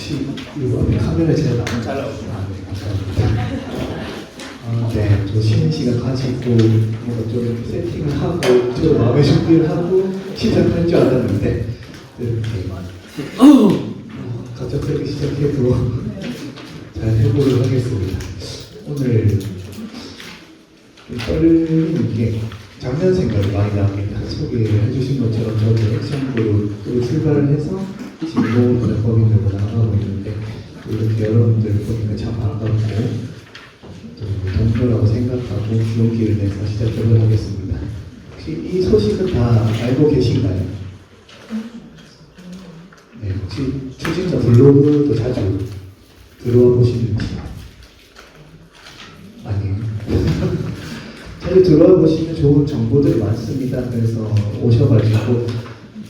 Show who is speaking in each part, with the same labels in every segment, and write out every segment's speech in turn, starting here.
Speaker 1: 혹시 이거 앞에 카메라 제가 나온 잘 나오구나. 네, 감사합니다. 네, 저 쉬는 시간 가지고 뭔가 좀 이렇게 세팅을 하고 저 마음의 준비를 하고 시작할 줄 알았는데 이렇게 갑작스럽게 시작해도 잘 해보도록 하겠습니다. 오늘 좀 떨리는 게 작년 생각이 많이 납니다. 소개해 주신 것처럼 저도 액션그룹으로 출발을 해서 지금 모든 법인으로 나가고 있는데 이렇게 여러분들 보니까 참 반갑고 동료라고 생각하고 용기를 내서 시작해보도록 하겠습니다. 혹시 이 소식은 다 알고 계신가요? 네, 혹시 추진자 블로그도 자주 들어와 보시는지? 아니에요. 자주 들어와 보시면 좋은 정보들이 많습니다. 그래서 오셔가지고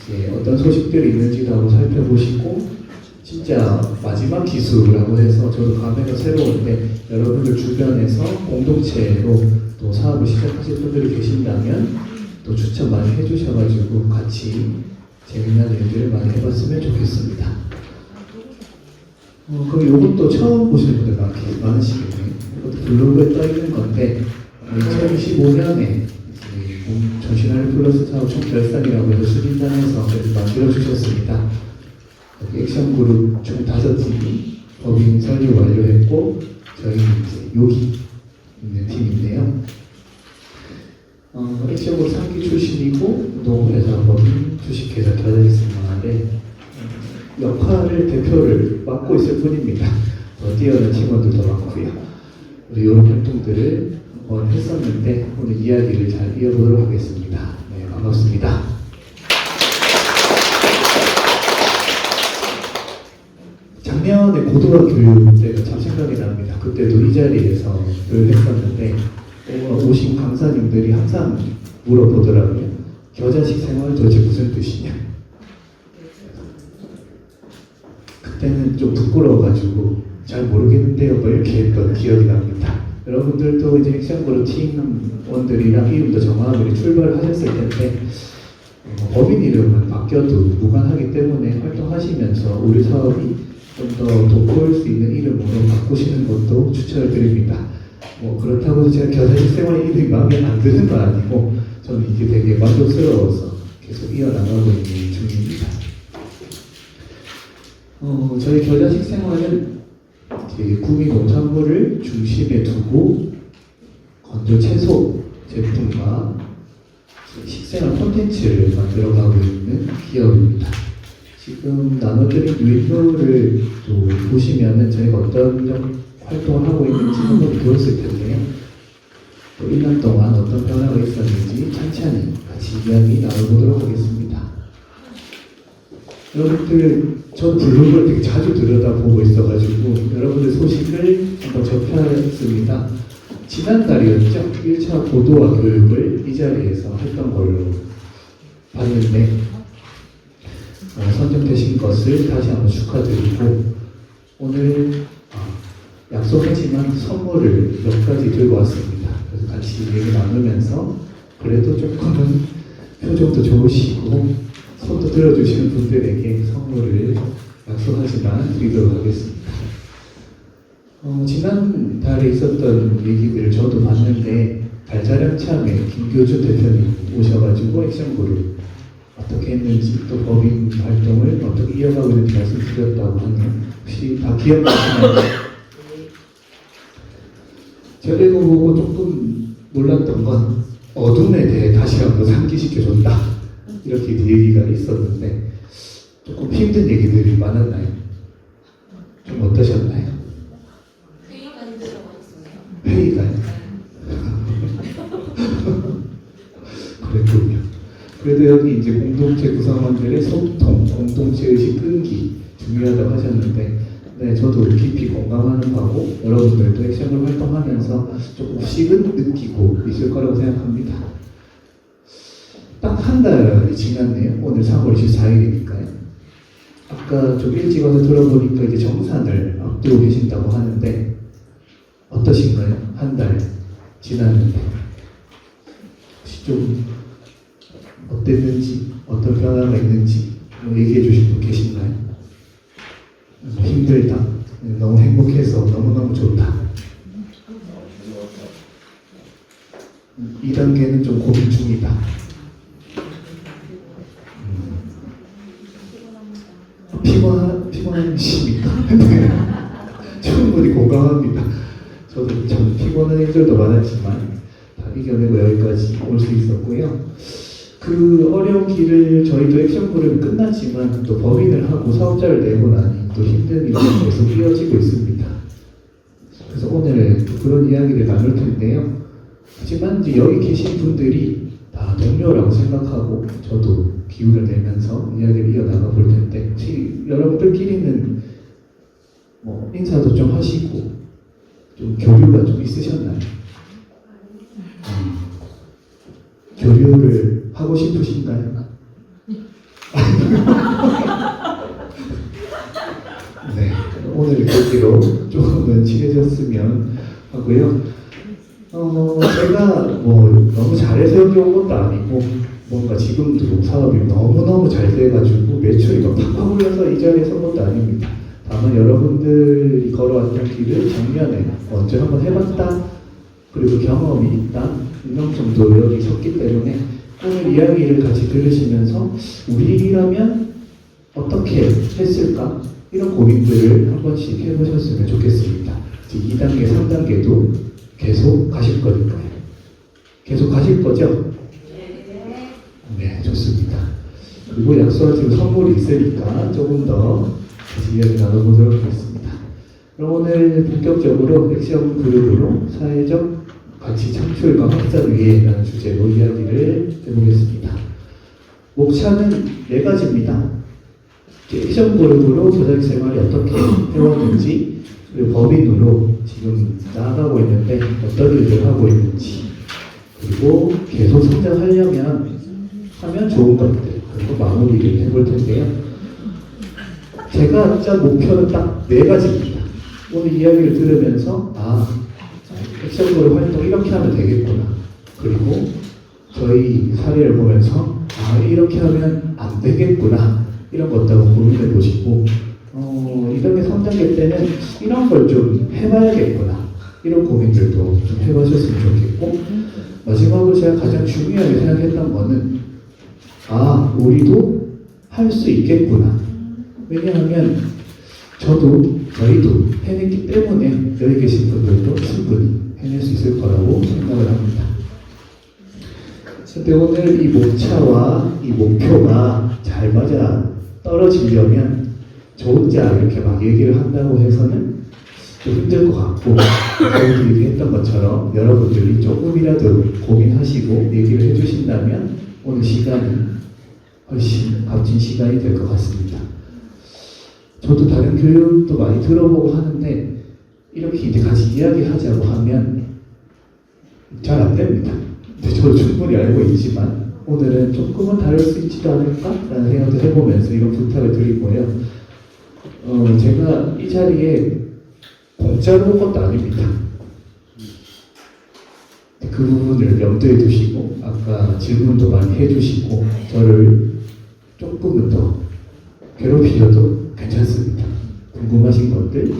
Speaker 1: 이제 어떤 소식들이 있는지도 한번 살펴보시고 진짜 마지막 기수라고 해서 저도 감회가 새로운데 여러분들 주변에서 공동체로 또 사업을 시작하실 분들이 계신다면 또 추천 많이 해주셔가지고 같이 재미난 일들을 많이 해봤으면 좋겠습니다. 그럼 이것도 처음 보시는 분들 많으시겠네요. 이것도 블로그에 떠있는 건데 2025년에 전신할 플러스 사업 총결산이라고 해서 수진단에서 만들어주셨습니다. 액션그룹 총 5팀이 법인 설립 완료했고 저희는 이제 여기 있는 팀인데요. 액션그룹 3기 출신이고 운동회사 법인 주식회사 겨자식생활의 역할을 대표를 맡고 있을 뿐입니다. 더 뛰어난 팀원들도 많고요. 이런 활동들을 한번 했었는데 오늘 이야기를 잘 이어보도록 하겠습니다. 네, 반갑습니다. 작년에 고등학교 교육 때가 참 생각이 납니다. 그때도 이 자리에서 교육했었는데 오신 강사님들이 항상 물어보더라고요. 겨자식 생활 도대체 무슨 뜻이냐? 그때는 좀 부끄러워가지고 잘 모르겠는데요. 뭐 이렇게 했던 기억이 납니다. 여러분들도 이제 액션그룹 팀원들이랑 이름도 정하고 출발하셨을 텐데 법인 이름은 바뀌어도 무관하기 때문에 활동하시면서 우리 사업이 좀 더 돋보일 수 있는 이름으로 바꾸시는 것도 추천을 드립니다. 뭐 그렇다고 해서 제가 겨자식 생활 이름이 마음에 안 드는 건 아니고 저는 이게 되게 만족스러워서 계속 이어나가고 있는 중입니다. 저희 겨자식 생활은 구미 농산물을 중심에 두고 건조 채소 제품과 식생활 콘텐츠를 만들어가고 있는 기업입니다. 지금 나눠드린 유인표를 또 보시면은 저희가 어떤 활동을 하고 있는지 한번 배웠을 텐데요. 또 1년 동안 어떤 변화가 있었는지 천천히 같이 이야기 나눠보도록 하겠습니다. 여러분들, 전 블로그를 되게 자주 들여다보고 있어가지고 여러분들 소식을 한번 접했습니다. 지난달이었죠? 1차 고도화 교육을 이 자리에서 했던 걸로 봤는데 선정되신 것을 다시 한번 축하드리고 오늘 약속했지만 선물을 몇 가지 들고 왔습니다. 그래서 같이 얘기 나누면서 그래도 조금은 표정도 좋으시고 손도 들어주시는 분들에게 선물을 약속하지만 드리도록 하겠습니다. 지난달에 있었던 얘기들을 저도 봤는데 발자량 참에 김교준 대표님 오셔가지고 액션그룹 어떻게 했는지 또 법인 활동을 어떻게 이어가고 있는지 말씀드렸다고 하네요. 혹시 다 기억나시나요? 제가 이거 보고 조금 놀랐던 건 어둠에 대해 다시 한번 상기시켜줬다 이렇게 얘기가 있었는데 조금 힘든 얘기들이 많았나요? 좀 어떠셨나요? 회의가요? 그랬군요. 그래도 여기 이제 공동체 구성원들의 소통, 공동체 의식 끈기 중요하다고 하셨는데 네, 저도 깊이 공감하는 바고 여러분들도 액션을 활동하면서 조금씩은 느끼고 있을 거라고 생각합니다. 딱 한 달이 지났네요. 오늘 3월 24일이니까요. 아까 좀 일찍 와서 들어보니까 이제 정산을 앞두고 계신다고 하는데 어떠신가요? 한 달 지났는데 혹시 좀 어땠는지 어떤 변화가 있는지 뭐 얘기해 주실 분 계신가요? 힘들다, 너무 행복해서 너무너무 좋다. 2단계는 좀 고민 중이다. 피곤하십니까? 네. 충분히 공감합니다. 저도 참 피곤한 일들도 많았지만 다 이겨내고 여기까지 올 수 있었고요. 그 어려운 길을 저희도 액션 그룹이 끝났지만 또 법인을 하고 사업자를 내고 나니 또 힘든 일이 계속 이어지고 있습니다. 그래서 오늘 또 그런 이야기를 나눌 텐데요. 하지만 이제 여기 계신 분들이 다 동료라고 생각하고 저도 기운을 내면서 이야기를 이어나가 볼 텐데, 혹시 여러분들끼리는 뭐 인사도 좀 하시고 좀 교류가 좀 있으셨나요? 교류를 하고 싶으신가요? 네, 오늘 계기로 조금은 친해졌으면 하고요. 제가 뭐 너무 잘해서 여기 온 것도 아니고, 뭔가 지금도 사업이 너무너무 잘 돼가지고 매출이 막 팍팍 올려서 이 자리에 선 것도 아닙니다. 다만 여러분들이 걸어왔던 길을 작년에 먼저 한번 해봤다, 그리고 경험이 있다, 이런 정도 여기 섰기 때문에 오늘 이야기를 같이 들으시면서 우리라면 어떻게 했을까? 이런 고민들을 한 번씩 해보셨으면 좋겠습니다. 2단계, 3단계도 계속 가실 거니까요. 계속 가실 거죠? 네, 좋습니다. 그리고 약속하신 선물이 있으니까 조금 더 다시 이야기 나눠보도록 하겠습니다. 그럼 오늘 본격적으로 액션 그룹으로 사회적 가치 창출과 확산 위해라는 주제로 이야기를 해보겠습니다. 목차는 4가지입니다. 액션 그룹으로 저자기 생활이 어떻게 해왔는지, 그리고 법인으로 지금 나아가고 있는데 어떤 일을 하고 있는지, 그리고 계속 성장하려면 하면 좋은 것들, 그리고 마무리를 해볼 텐데요. 제가 짠 목표는 딱 4가지입니다. 오늘 이야기를 들으면서 액션그룹 활동 이렇게 하면 되겠구나, 그리고 저희 사례를 보면서 이렇게 하면 안 되겠구나, 이런 것들 고민해 보시고 2단계, 3단계 때는 이런 걸 좀 해봐야겠구나, 이런 고민들도 좀 해보셨으면 좋겠고, 마지막으로 제가 가장 중요하게 생각했던 거는 우리도 할 수 있겠구나. 왜냐하면 저희도 해냈기 때문에 여기 계신 분들도 충분히 해낼 수 있을 거라고 생각을 합니다. 근데 오늘 이 목차와 이 목표가 잘 맞아 떨어지려면 저 혼자 이렇게 막 얘기를 한다고 해서는 좀 힘들 것 같고, 저희도 얘기했던 것처럼 여러분들이 조금이라도 고민하시고 얘기를 해주신다면 오늘 시간이 훨씬 값진 시간이 될 것 같습니다. 저도 다른 교육도 많이 들어보고 하는데 이렇게 이제 같이 이야기하자고 하면 잘 안 됩니다. 근데 저도 충분히 알고 있지만 오늘은 조금은 다를 수 있지도 않을까라는 생각도 해보면서 이런 부탁을 드리고요. 제가 이 자리에 공짜로 온 것도 아닙니다. 그 부분을 염두에 두시고 아까 질문도 많이 해주시고 저를 조금은 더 괴롭히셔도 괜찮습니다. 궁금하신 것들,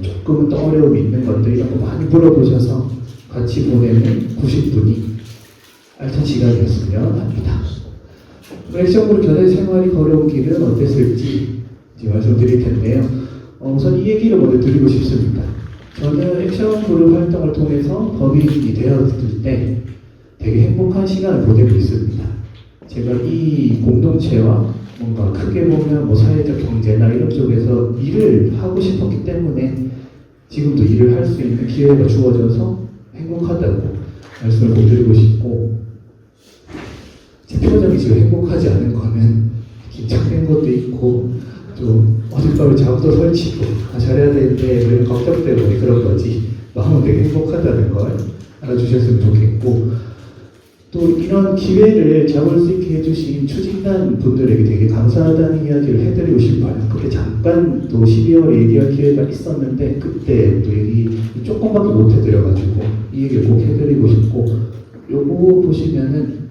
Speaker 1: 조금은 더 어려움이 있는 것들, 이런 거 많이 물어보셔서 같이 보내는 90분이 알찬 시간이었으면 합니다. 액션그룹 교대 생활이 걸어온 길은 어땠을지 이제 말씀드릴 텐데요. 우선 이 얘기를 먼저 드리고 싶습니다. 저는 액션그룹 활동을 통해서 법인이 되었을 때 되게 행복한 시간을 보내고 있습니다. 제가 이 공동체와 뭔가 크게 보면 뭐 사회적 경제나 이런 쪽에서 일을 하고 싶었기 때문에 지금도 일을 할 수 있는 기회가 주어져서 행복하다고 말씀을 못 드리고 싶고, 제 표정이 지금 행복하지 않은 거는 긴장된 것도 있고 좀 어젯밤에 잠도 설치고 잘해야 되는데 이런 걱정 때문에 그런 거지, 마음은 되게 행복하다는 걸 알아주셨으면 좋겠고, 또 이런 기회를 잡을 수 있게 해주신 추진단 분들에게 되게 감사하다는 이야기를 해드리고 싶어요. 그때 잠깐 또 12월에 얘기할 기회가 있었는데 그때 또 얘기 조금밖에 못 해드려가지고 이 얘기를 꼭 해드리고 싶고, 요거 보시면은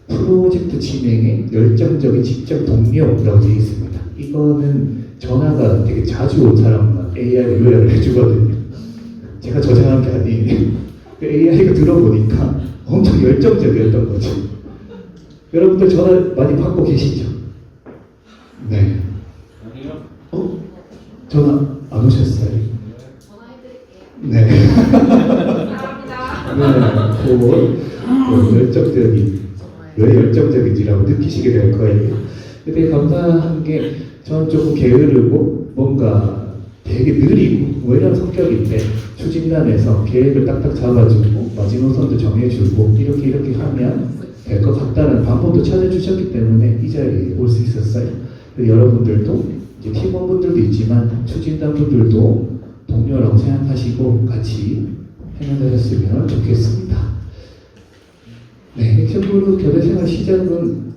Speaker 1: 프로젝트 진행에 열정적인 직접 동료라고 되어 있습니다. 이거는 전화가 되게 자주 온 사람만 AI로 요약을 해주거든요. 제가 저장한 게 아니에요. AI가 들어보니까 엄청 열정적이었던 거죠. 여러분들 전화 많이 받고 계시죠? 네. 전화 안 오셨어요? 네.
Speaker 2: 감사합니다.
Speaker 1: 네, 그 열정적인, 왜 열정적인지라고 느끼시게 될 거예요. 근데 감사한 게 저는 조금 게으르고 뭔가 되게 느리고 뭐 이런 성격인데 추진단에서 계획을 딱딱 잡아주고 마지노선도 정해주고 이렇게 하면 될 것 같다는 방법도 찾아주셨기 때문에 이 자리에 올 수 있었어요. 여러분들도 이제 팀원분들도 있지만 추진단 분들도 동료라고 생각하시고 같이 해나가셨으면 좋겠습니다. 네, 액션그룹 교대생활 시작은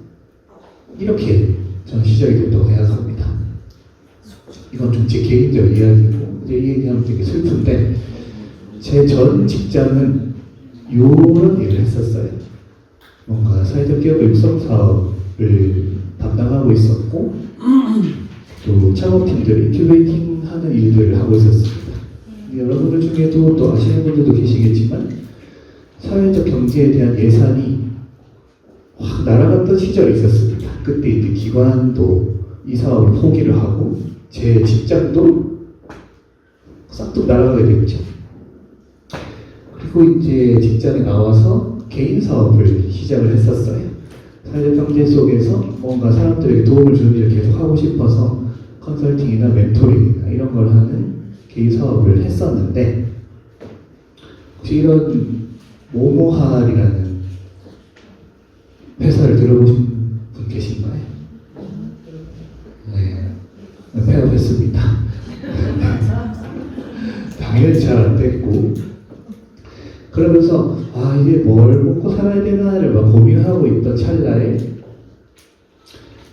Speaker 1: 이렇게 저는 시작이 됐다고 생각합니다. 이건 좀 제 개인적 이야기고 이제 이 얘기하면 되게 슬픈데 제 전 직장은 이런 일을 했었어요. 뭔가 사회적 기업의 육성 사업을 담당하고 있었고 또 창업팀들이 인큐베이팅 하는 일들을 하고 있었습니다. 여러분들 중에도 또 아시는 분들도 계시겠지만 사회적 경제에 대한 예산이 확 날아갔던 시절이 있었습니다. 그때 이제 기관도 이 사업을 포기를 하고 제 직장도 싹둑 날아가게 됐죠. 그리고 이제 직장에 나와서 개인 사업을 시작을 했었어요. 사회적 경제 속에서 뭔가 사람들에게 도움을 주는 일을 계속 하고 싶어서 컨설팅이나 멘토링이나 이런 걸 하는 개인 사업을 했었는데 혹시 이런 모모할이라는 회사를 들어보신 분 계신가요? 네, 폐업했습니다. 당연히 잘 안 됐고 그러면서 아 이제 뭘 먹고 살아야 되나를 막 고민하고 있던 찰나에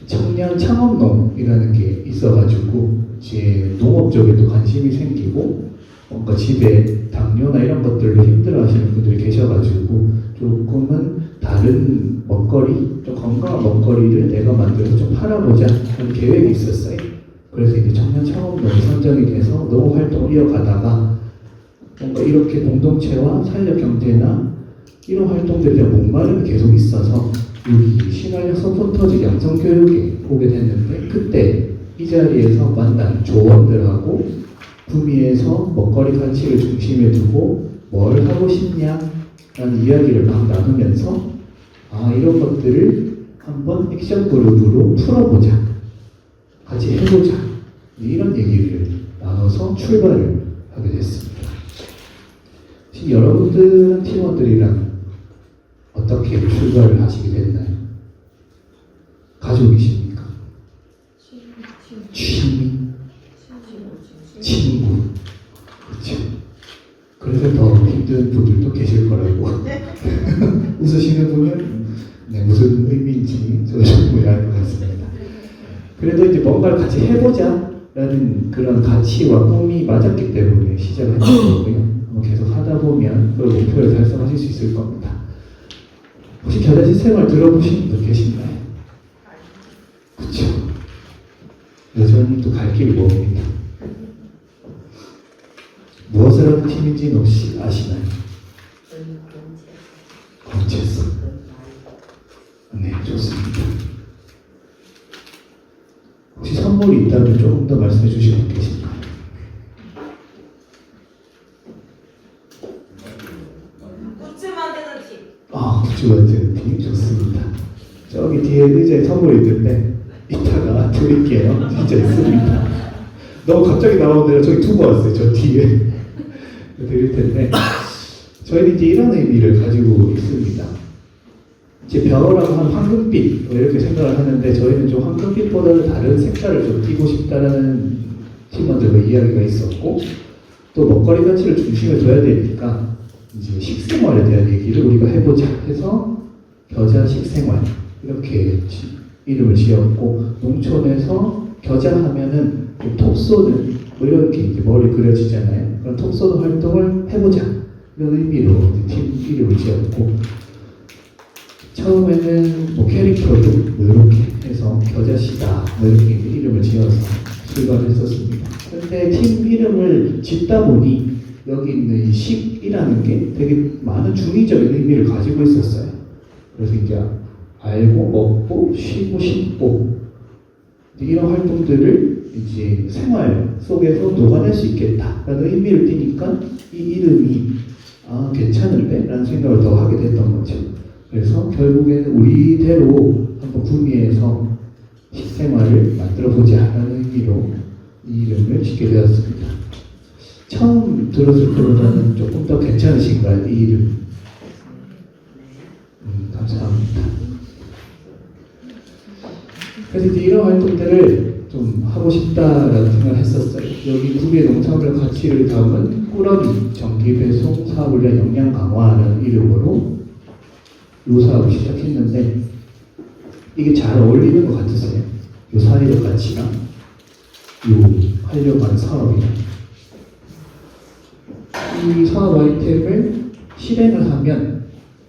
Speaker 1: 청년 창업농이라는 게 있어가지고 제 농업 쪽에도 관심이 생기고 뭔가 집에 당뇨나 이런 것들로 힘들어하시는 분들이 계셔가지고 조금은 다른 먹거리, 좀 건강한 먹거리를 내가 만들어서 좀 팔아보자 하는 계획이 있었어요. 그래서 이제 청년 창업농이 선정이 돼서 농업 활동을 이어가다가 뭔가 이렇게 공동체와 사회적 경제나 이런 활동들에 대한 목마름이 계속 있어서 여기 신활력 서포터즈 양성교육에 오게 됐는데 그때 이 자리에서 만난 조원들하고 구미에서 먹거리 가치를 중심에 두고 뭘 하고 싶냐라는 이야기를 막 나누면서 아 이런 것들을 한번 액션 그룹으로 풀어보자 같이 해보자 이런 얘기를 나눠서 출발을 하게 됐습니다. 지금 여러분들은 팀원들이랑 어떻게 출발을 하시게 됐나요? 가족이십니까? 취미? 친구? 그렇죠. 그래서 더 힘든 분들도 계실 거라고 웃으시는 분은 네, 무슨 의미인지 저도 충분히 알 것 같습니다. 그래도 이제 뭔가를 같이 해보자라는 그런 가치와 꿈이 맞았기 때문에 시작을 했던 거고요. 계속 하다 보면 그 목표를 달성하실 수 있을 겁니다. 혹시 겨자씨 생활 들어보신 분 계신가요? 그렇죠. 여전히 또 갈 길이 멉니다. 무엇을 하는 팀인지는 혹시 아시나요? 공채소. 네, 좋습니다. 혹시 선물이 있다면 조금 더 말씀해 주실 분 계신가요?
Speaker 2: 굿즈 만드는 팀.
Speaker 1: 아, 굿즈 만드는 팀 좋습니다. 저기 뒤에 의자에 선물이 있는데 이따가 드릴게요. 진짜 있습니다. 너무 갑자기 나오는데 저기 두고 왔어요. 저 뒤에 드릴 텐데 저희는 이제 이런 의미를 가지고 있습니다. 이제 벼라고 하면 황금빛 뭐 이렇게 생각을 하는데 저희는 좀 황금빛보다는 다른 색깔을 좀 띄고 싶다라는 팀원들과 이야기가 있었고 또 먹거리 가치를 중심에 둬야 되니까 이제 식생활에 대한 얘기를 우리가 해보자 해서 겨자 식생활 이렇게 이름을 지었고 농촌에서 겨자 하면은 톡 쏘는 뭐 이렇게 이제 머리 그려지잖아요. 그런 톡 쏘는 활동을 해보자 이런 의미로 팀 이름을 지었고 처음에는 뭐 캐릭터도 뭐 이렇게 해서 겨자씨다 뭐 이렇게 이름을 지어서 출발했었습니다. 근데 팀 이름을 짓다 보니 여기 있는 이 식이라는 게 되게 많은 중의적인 의미를 가지고 있었어요. 그래서 이제 알고 먹고 쉬고 싶고 이런 활동들을 이제 생활 속에서 녹아낼 수 있겠다라는 의미를 띠니까 이 이름이 괜찮은데? 라는 생각을 더 하게 됐던 거죠. 그래서 결국에는 우리대로 한번 구미에서 식생활을 만들어보자 라는 의미로 이 이름을 짓게 되었습니다. 처음 들었을 때보다는 조금 더 괜찮으신가요? 이 이름? 감사합니다. 그래서 이제 이런 활동들을 좀 하고 싶다라는 생각을 했었어요. 여기 구미의 농산물 가치를 담은 꾸러미 전기 배송 사업을 위한 역량 강화라는 이름으로 이 사업을 시작했는데 이게 잘 어울리는 것 같으세요? 이 사회적 가치랑 이 하려고 하는 사업이랑 이 사업 아이템을 실행을 하면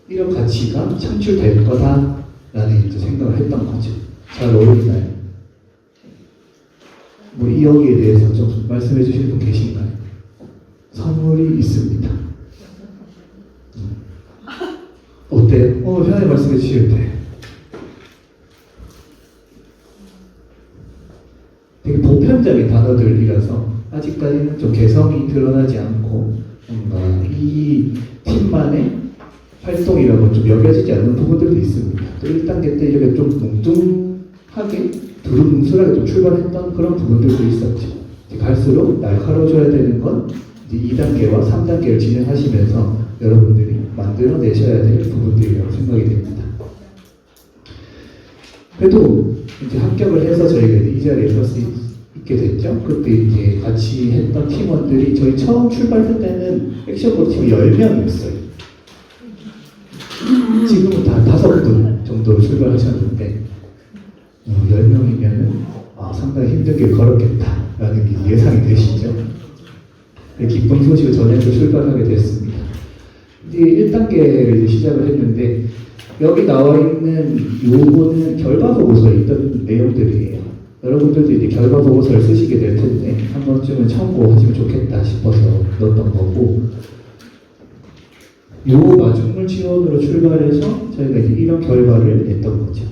Speaker 1: 이런 가치가 창출될 거다라는 이제 생각을 했던 거죠. 잘 어울리나요? 뭐 이 여기에 대해서 좀 말씀해 주실 분 계신가요? 선물이 있습니다. 어때요? 편하게 말씀해 주시면 돼요. 되게 보편적인 단어들이라서 아직까지는 좀 개성이 드러나지 않고 뭔가 이 팀만의 활동이라고 좀 여겨지지 않는 부분들도 있습니다. 또 1단계 때 이렇게 좀 뭉뚱하게 두루뭉술하게 좀 출발했던 그런 부분들도 있었죠. 갈수록 날카로워져야 되는 건 이제 2단계와 3단계를 진행하시면서 여러분들이 만들어내셔야 될 부분들이라고 생각이 됩니다. 그래도 이제 합격을 해서 저희가 이 자리에 설 수 있게 됐죠. 그때 이제 같이 했던 팀원들이 저희 처음 출발할 때는 액션볼 팀이 10명이었어요. 지금은 다 5분 정도로 출발하셨는데 10명이면은 상당히 힘든 길 걸었겠다라는 게 예상이 되시죠. 기쁜 소식을 전해서 출발하게 됐습니다. 이제 1단계를 시작을 했는데 여기 나와 있는 요거는 결과 보고서에 있던 내용들이에요. 여러분들도 이제 결과 보고서를 쓰시게 될 텐데 한 번쯤은 참고하시면 좋겠다 싶어서 넣었던 거고 요 마중물 지원으로 출발해서 저희가 이제 이런 결과를 냈던 거죠.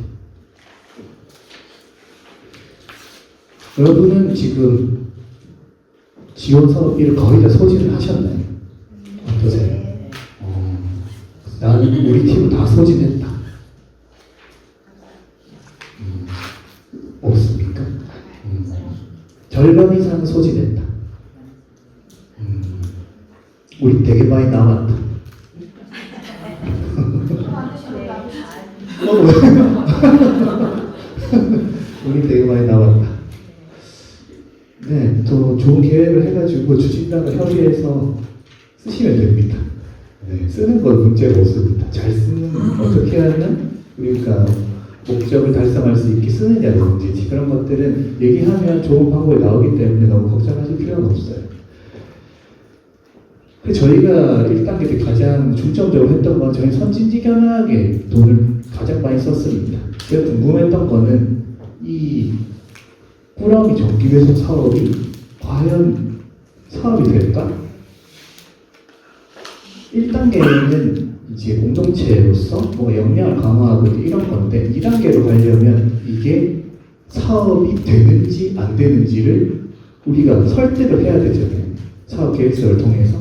Speaker 1: 여러분은 지금 지원 사업비를 거의 다 소진을 하셨나요? 어떠세요? 나는 우리 팀은 다 소진했다. 없습니까? 절반 이상 소진했다. 우리 되게 많이 남았다. 우리 되게 많이 남았다. 네, 또 좋은 계획을 해가지고 추진단과 협의해서 쓰시면 됩니다. 네, 쓰는 건 문제가 없습니다. 잘 쓰는, 어떻게 하면 우리가 목적을 달성할 수 있게 쓰느냐가 문제지. 그런 것들은 얘기하면 좋은 방법이 나오기 때문에 너무 걱정하실 필요는 없어요. 저희가 1단계 때 가장 중점적으로 했던 건 저희 선진지 견학에 돈을 가장 많이 썼습니다. 제가 궁금했던 거는 이 꾸러미 전기 배송 사업이 과연 사업이 될까? 1단계는 이제 공동체로서 뭔가 역량을 강화하고 이런 건데 2단계로 가려면 이게 사업이 되는지 안 되는지를 우리가 설득을 해야 되잖아요. 사업 계획서를 통해서.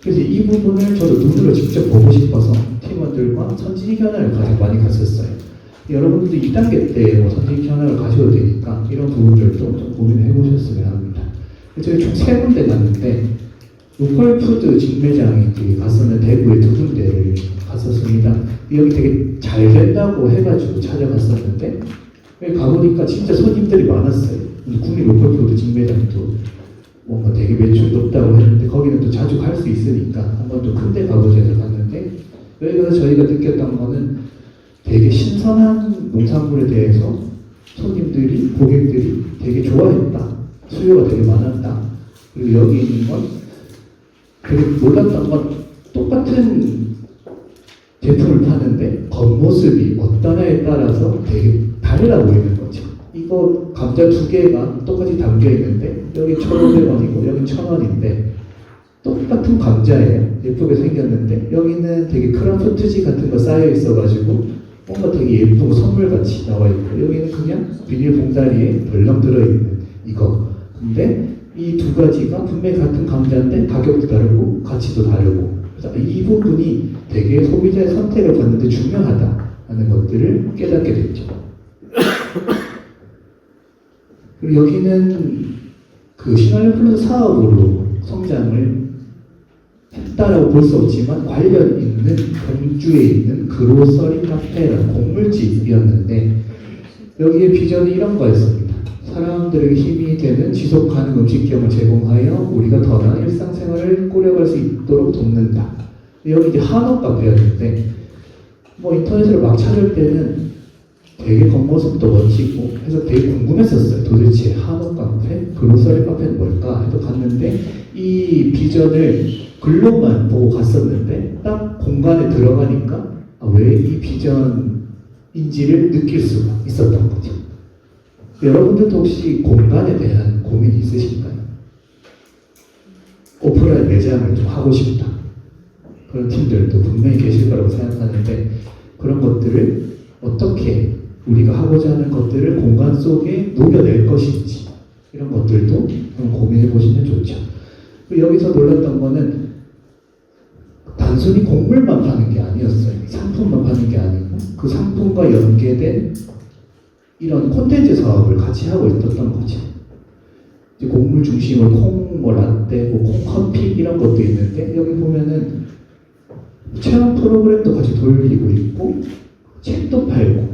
Speaker 1: 그래서 이 부분을 저도 눈으로 직접 보고 싶어서 팀원들과 선진이 견학을 가장 많이 갔었어요. 여러분들도 2단계 때 뭐 선진이 견학을 가셔도 되니까 이런 부분들도 좀 고민을 해보셨으면 합니다. 저희 총 3군데 갔는데 로컬푸드 직매장에 갔었는데 대구에 2군데를 갔었습니다. 여기 되게 잘 된다고 해가지고 찾아갔었는데 여기 가보니까 진짜 손님들이 많았어요. 국내 로컬푸드 직매장도 뭔가 되게 매출이 높다고 했는데 거기는 또 자주 갈 수 있으니까 한번 또 큰 데 가보자 해서 갔는데 여기 가서 저희가 느꼈던 거는 되게 신선한 농산물에 대해서 손님들이, 고객들이 되게 좋아했다. 수요가 되게 많았다. 그리고 여기 있는 건 되게 놀랐던 건 똑같은 제품을 파는데 겉모습이 어떠냐에 따라서 되게 달라 보이는 거죠. 이거 감자 2개가 똑같이 담겨 있는데 여기 1,500원이고 여기 1,000원인데 똑같은 감자예요. 예쁘게 생겼는데 여기는 되게 크라프트지 같은 거 쌓여 있어가지고 뭔가 되게 예쁘고 선물같이 나와 있고 여기는 그냥 비닐 봉다리에 덜렁 들어있는 이거. 근데 이 두 가지가 분명히 같은 감자인데 가격도 다르고 가치도 다르고, 그래서 이 부분이 되게 소비자의 선택을 받는데 중요하다는 것들을 깨닫게 됐죠. 그리고 여기는 그 신한림 플러스 사업으로 성장을 했다라고 볼 수 없지만 관련 있는 경주에 있는 그로서리 카페라는 곡물집이었는데 여기에 비전이 이런 거였습니다. 사람들에게 힘이 되는 지속 가능 음식점을 제공하여 우리가 더 나은 일상생활을 꾸려갈 수 있도록 돕는다. 여기 이제 한옥 카페였는데 뭐 인터넷으로 막 찾을 때는 되게 겉모습도 멋지고 해서 되게 궁금했었어요. 도대체 한옥 카페, 그로서리 카페는 뭘까? 해서 갔는데 이 비전을 글로만 보고 갔었는데 딱 공간에 들어가니까 왜 이 비전인지를 느낄 수가 있었던 거죠. 여러분들도 혹시 공간에 대한 고민이 있으신가요? 오프라인 매장을 좀 하고 싶다. 그런 팀들도 분명히 계실 거라고 생각하는데 그런 것들을 어떻게 우리가 하고자 하는 것들을 공간 속에 녹여낼 것인지 이런 것들도 한번 고민해 보시면 좋죠. 그리고 여기서 놀랐던 거는 단순히 곡물만 파는 게 아니었어요. 상품만 파는 게 아니고 그 상품과 연계된 이런 콘텐츠 사업을 같이 하고 있었던 거죠. 이제 곡물 중심으로 콩, 뭐 라떼, 뭐 콩커피 이런 것도 있는데 여기 보면은 체험 프로그램도 같이 돌리고 있고 책도 팔고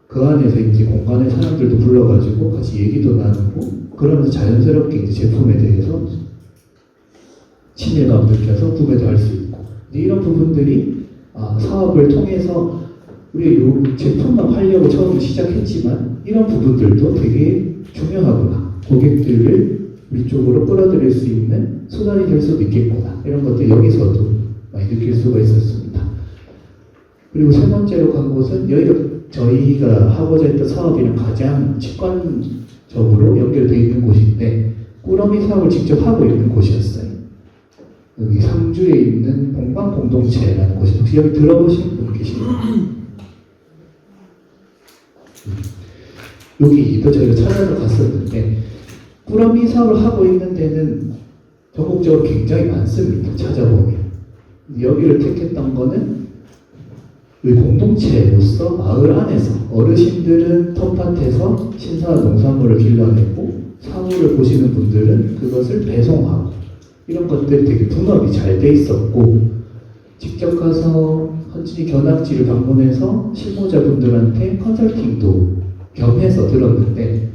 Speaker 1: 그 안에서 이제 공간에 사람들도 불러가지고 같이 얘기도 나누고 그러면서 자연스럽게 이제 제품에 대해서 친밀감 느껴서 구매도 할 수 있고 이런 부분들이 사업을 통해서 우리 요 제품만 팔려고 처음 시작했지만 이런 부분들도 되게 중요하구나. 고객들을 우리 쪽으로 끌어들일 수 있는 수단이 될 수도 있겠구나. 이런 것들 여기서도 많이 느낄 수가 있었습니다. 그리고 세 번째로 간 곳은 여기가 저희가 하고자 했던 사업이랑 가장 직관적으로 연결되어 있는 곳인데 꾸러미 사업을 직접 하고 있는 곳이었어요. 여기 상주에 있는 공방공동체라는 곳이 혹시 여기 들어보신 분 계신가요? 여기도 저희가 찾아서 갔었는데 꾸러미 사업을 하고 있는 데는 전국적으로 굉장히 많습니다. 찾아보면 여기를 택했던 거는 우리 공동체로서 마을 안에서 어르신들은 텃밭에서 신선한 농산물을 길러내고 사물을 보시는 분들은 그것을 배송하고 이런 것들이 되게 분업이 잘 돼 있었고 직접 가서 헌진이 견학지를 방문해서 실무자분들한테 컨설팅도 겸해서 들었는데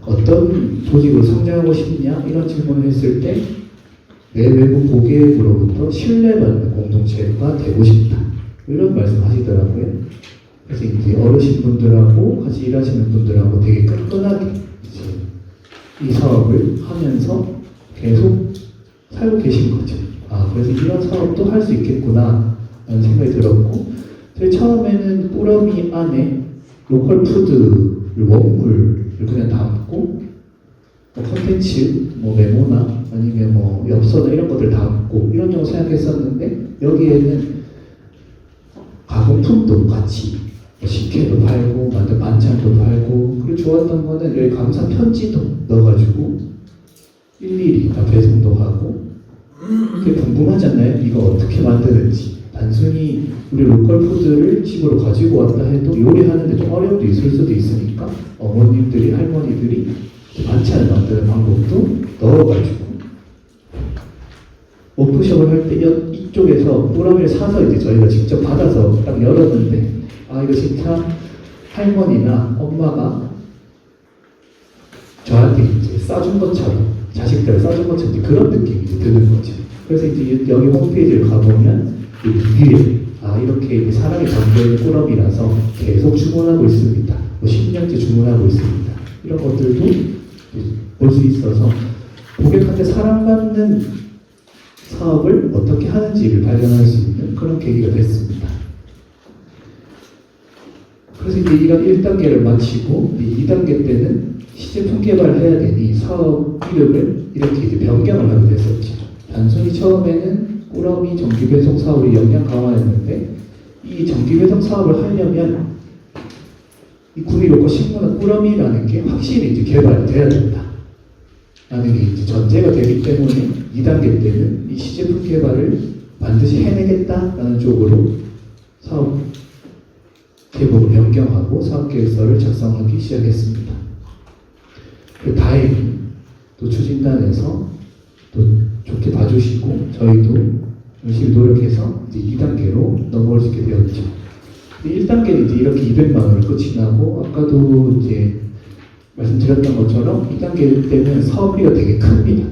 Speaker 1: 어떤 조직으로 성장하고 싶냐 이런 질문을 했을 때 내 외부 고객으로부터 신뢰받는 공동체가 되고 싶다 이런 말씀하시더라고요. 그래서 이제 어르신분들하고 같이 일하시는 분들하고 되게 끈끈하게 이제 이 사업을 하면서 계속 살고 계신 거죠. 그래서 이런 사업도 할 수 있겠구나 라는 생각이 들었고 저희 처음에는 꾸러미 안에 로컬 푸드를 원물을 그냥 담고 콘텐츠 뭐 메모나 아니면 뭐 엽서나 이런 것들 담고 이런 정도 생각했었는데 여기에는 가공품도 같이 식혜도 팔고 만든 반찬도 팔고 그리고 좋았던 거는 여기 감사 편지도 넣어가지고 일일이 다 배송도 하고 그게 궁금하잖아요. 이거 어떻게 만드는지. 단순히 우리 로컬 푸드를 집으로 가지고 왔다 해도 요리하는데 좀 어려움도 있을 수도 있으니까 어머님들이 할머니들이 반찬을 만드는 방법도 넣어가지고 워크숍을 할 때 이쪽에서 꾸러미를 사서 이제 저희가 직접 받아서 딱 열었는데 이거 진짜 할머니나 엄마가 저한테 이제 싸준 것처럼 자식들을 싸준 것처럼 그런 느낌이 드는 거죠. 그래서 이제 여기 홈페이지를 가보면 위에 이렇게 사람이 담겨있는 꾸러미라서 계속 주문하고 있습니다. 뭐 10년째 주문하고 있습니다. 이런 것들도 볼 수 있어서 고객한테 사랑받는 사업을 어떻게 하는지를 발견할 수 있는 그런 계기가 됐습니다. 그래서 이제 이런 1단계를 마치고 이제 2단계 때는 시제품 개발을 해야 되니 사업 이름을 이렇게 이제 변경을 하게 됐었죠. 단순히 처음에는 꾸러미 정기 배송 사업이 역량 강화였는데 이 정기 배송 사업을 하려면 이 구미로코 식물은 꾸러미라는 게 확실히 이제 개발돼야 된다. 라는 게 이제 전제가 되기 때문에 2단계 때는 이 시제품 개발을 반드시 해내겠다라는 쪽으로 사업 계획을 변경하고 사업계획서를 작성하기 시작했습니다. 다행히 또 추진단에서 또 좋게 봐주시고 저희도 열심히 노력해서 이제 2단계로 넘어올 수 있게 되었죠. 1단계는 이제 이렇게 200만 원을 끝이 나고 아까도 이제 말씀드렸던 것처럼 2단계 때는 사업비가 되게 큽니다.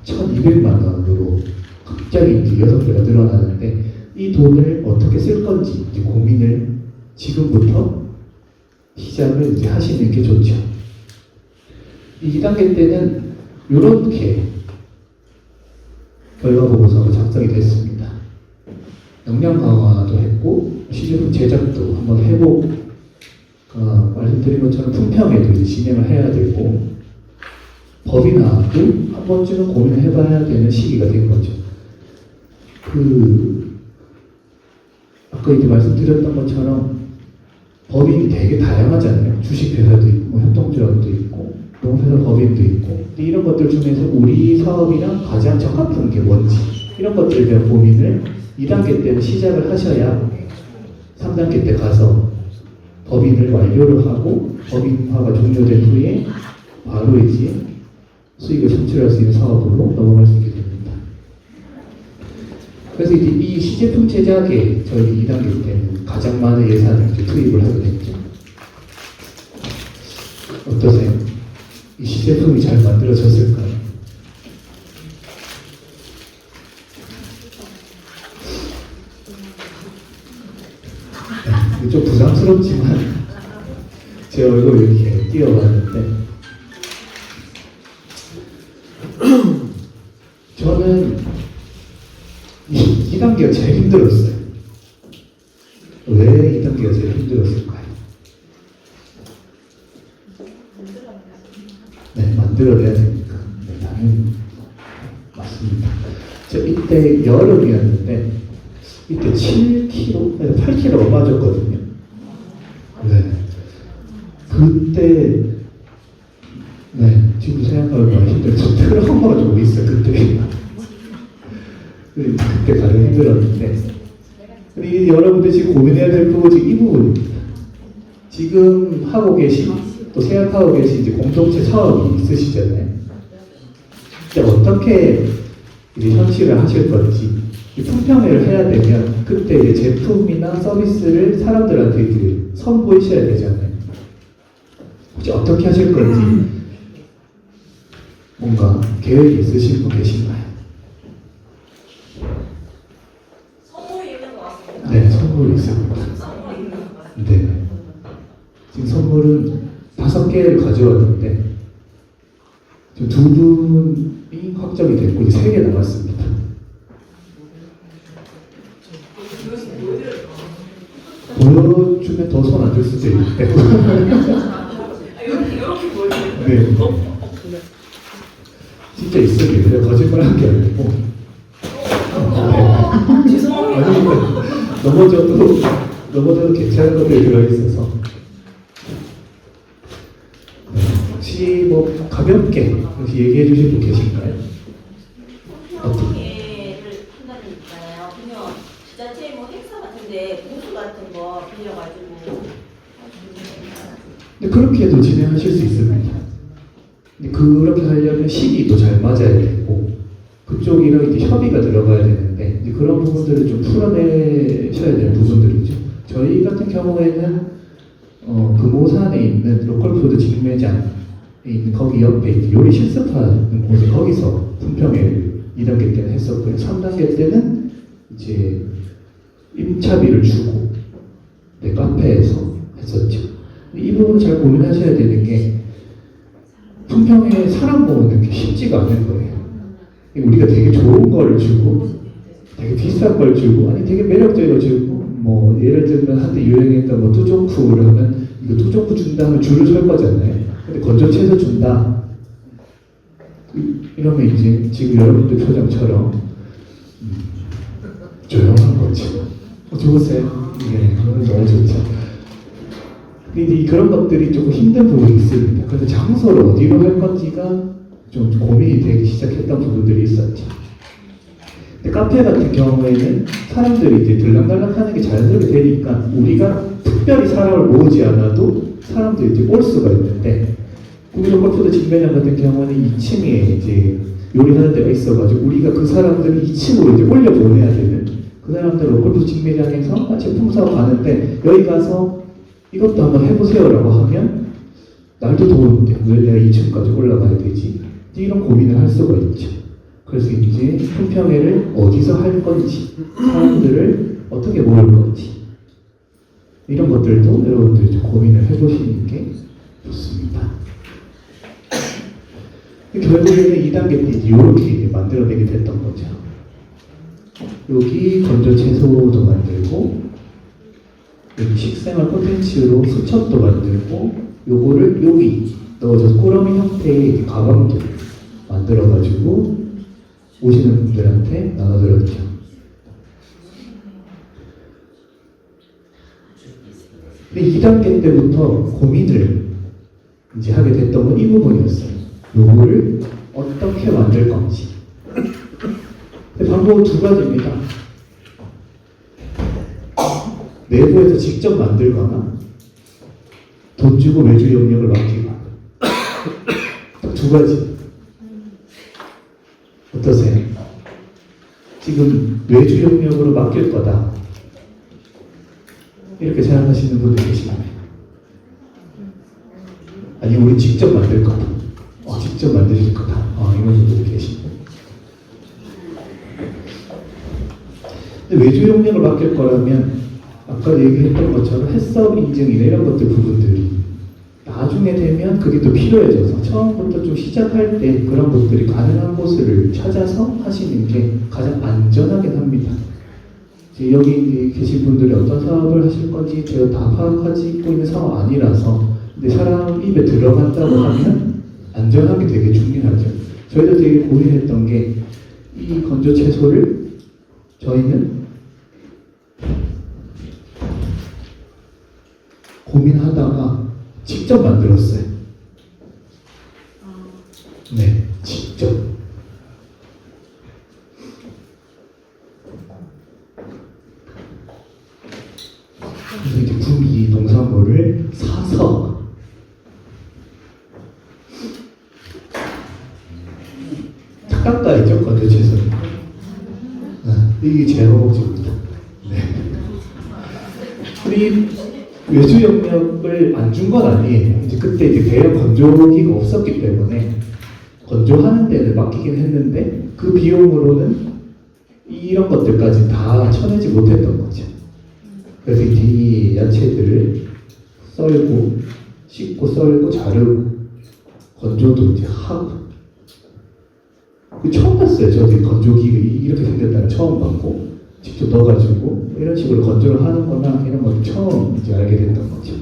Speaker 1: 1,200만 원으로 갑자기 이제 6배가 늘어나는데 이 돈을 어떻게 쓸 건지 이제 고민을 지금부터 시작을 이제 하시는 게 좋죠. 이 2단계 때는 이렇게 결과 보고서가 작성이 됐습니다. 역량 강화도 했고 시제품 제작도 한번 해보고 말씀드린 것처럼 품평에도 이제 진행을 해야 되고 법인화도 한 번쯤은 고민을 해봐야 되는 시기가 된 거죠. 아까 이제 말씀드렸던 것처럼 법인이 되게 다양하잖아요. 주식회사도 있고, 협동조합도 있고, 농회사 법인도 있고. 근데 이런 것들 중에서 우리 사업이랑 가장 적합한 게 뭔지 이런 것들에 대한 고민을 2단계 때는 시작을 하셔야 3단계 때 가서 법인을 완료를 하고 법인화가 종료된 후에 바로 이제 수익을 창출할 수 있는 사업으로 넘어갈 수 있게 됩니다. 그래서 이제 이 시제품 제작에 저희 2단계 때는 가장 많은 예산을 이제 투입을 하게 됐죠. 어떠세요? 이 시제품이 잘 만들어졌을까요? 네, 좀 부담스럽지만 제 얼굴 이렇게 띄워봤는데 저는 이 2단계가 제일 힘들었어요. 왜 2단계가 제일 힘들었을까요? 네, 만들어내야 되니까. 네, 당연히 맞습니다. 저 이때 여름이었는데 이때 7kg, 8kg가 빠졌거든요. 네. 그때 네, 지금 생각하면 힘들죠. 트라우마가 좀 있어요, 그때. 그때 가장 힘들었는데. 근데 여러분들 지금 고민해야 될 부분이 이 부분입니다. 지금 하고 계신, 또 생각하고 계신 이제 공동체 사업이 있으시잖아요. 이제 어떻게 이제 현실을 하실 건지, 이 품평회를 해야 되면 그때 이제 제품이나 서비스를 사람들한테 이제 선보이셔야 되잖아요. 혹시 어떻게 하실 건지 뭔가 계획이 있으신 분 계신가요?
Speaker 2: 선물이 있는 것 같습니다.
Speaker 1: 네, 선물이 있습니다.
Speaker 2: 선물이 있는 것 같습니다.
Speaker 1: 네. 지금 선물은 5개를 가져왔는데 지금 2분이 확정이 됐고 이제 3개 남았습니다. 보여주면 더 손 안 줄 수도 있고.
Speaker 2: 이렇게 보여요.
Speaker 1: 네. 진짜 있습니다. 내가 거짓말한 게 아니고.
Speaker 2: 죄송합니다.
Speaker 1: 아니, 넘어져도 괜찮은 것들이 들어있어서. 네. 혹시 뭐 가볍게 혹시 얘기해 주실 분 계신가요?
Speaker 2: 품평회를 한다는 있잖아요. 그러면 지자체 뭐 행사 같은데 공수 같은 거 빌려가지고
Speaker 1: 네, 그렇게도 진행하실 수 있습니다. 근데 그렇게 하려면 시기도 잘 맞아야 되고 그쪽이랑 이제 협의가 들어가야 되는데 이제 그런 부분들을 좀 풀어내셔야 될 부분들이죠. 저희 같은 경우에는 금오산에 있는 로컬푸드 직매장에 있는 거기 옆에 이제 요리 실습하는 곳에 거기서 품평회를 2단계 때는 했었고요. 3단계 때는 이제 임차비를 주고 네, 카페에서 했었죠. 이 부분을 잘 고민하셔야 되는 게 품평에 사람 모으는 게 쉽지가 않을 거예요. 우리가 되게 좋은 걸 주고 되게 비싼 걸 주고 아니 되게 매력적인 걸 주고 뭐 예를 들면 한때 유행했던 뭐 투종푸를 하면 이거 투종푸 준다 하면 줄을 설 거잖아요. 근데 건조 채소 준다 이러면 이제 지금 여러분들 표정처럼 조용한 거지. 좋으세요? 네, 너무 좋죠. 근데 이제 그런 것들이 조금 힘든 부분이 있습니다. 그래서 장소를 어디로 할 건지가 좀 고민이 되기 시작했던 부분들이 있었죠. 근데 카페 같은 경우에는 사람들이 이제 들락날락 하는 게 자연스럽게 되니까 우리가 특별히 사람을 모으지 않아도 사람들이 이제 올 수가 있는데 구미동 골프도 직매장 같은 경우는 2층에 이제 요리하는 데가 있어가지고 우리가 그 사람들을 2층으로 이제 올려보내야 되는 그 사람들을 골프 직매장에서 제품 사고 가는데 여기 가서 이것도 한번 해보세요라고 하면 날도 더운데 왜 내가 2층까지 올라가야 되지? 이런 고민을 할 수가 있죠. 그래서 이제 품평회를 어디서 할 건지, 사람들을 어떻게 모을 건지 이런 것들도 여러분들이 좀 고민을 해보시는 게 좋습니다. 결국에는 2단계 때 이렇게 만들어내게 됐던 거죠. 여기 건조 채소도 만들고 여기 식생활 콘텐츠로 수첩도 만들고 요거를 여기 넣어줘서 꾸러미 형태의 가방도 만들어가지고 오시는 분들한테 나눠드렸죠. 근데 2단계 때부터 고민을 이제 하게 됐던 건 이 부분이었어요. 요거를 어떻게 만들 건지. 근데 방법은 두 가지입니다. 내부에서 직접 만들거나 돈 주고 외주 영역을 맡기거나 딱 두 가지. 어떠세요? 지금 외주 영역으로 맡길 거다 이렇게 생각하시는 분들 계시나요? 아니 우리 직접 만들 거다. 직접 만드실 거다. 이런 분들이 계시고. 근데 외주 영역을 맡길 거라면 아까 얘기했던 것처럼 해썹 인증이나 이런 것들 부분들이 나중에 되면 그게 또 필요해져서 처음부터 좀 시작할 때 그런 것들이 가능한 곳을 찾아서 하시는 게 가장 안전하긴 합니다. 이제 여기 계신 분들이 어떤 사업을 하실 건지 제가 다 파악하고 있는 상황 아니라서 근데 사람 입에 들어간다고 하면 안전하게 되게 중요하죠. 저희도 되게 고민했던 게 이 건조 채소를 저희는 고민하다가 직접 만들었어요. 네, 직접. 그래서 이제 구미 농산물을 사서 착각가이죠, 건조 채소는. 이게 제 허벅지입니다. 네. 우리 외주 영역을 안 준 건 아니에요. 이제 그때 이제 대형 건조기가 없었기 때문에 건조하는 데를 맡기긴 했는데 그 비용으로는 이런 것들까지 다 쳐내지 못했던 거죠. 그래서 이제 이 야채들을 썰고 씻고 썰고 자르고 건조도 이제 하고 처음 봤어요. 저도 건조기가 이렇게 생겼다는 처음 봤고 직접 넣어가지고 이런 식으로 건조를 하는 거나 이런 것도 처음 이제 알게 됐던 거죠.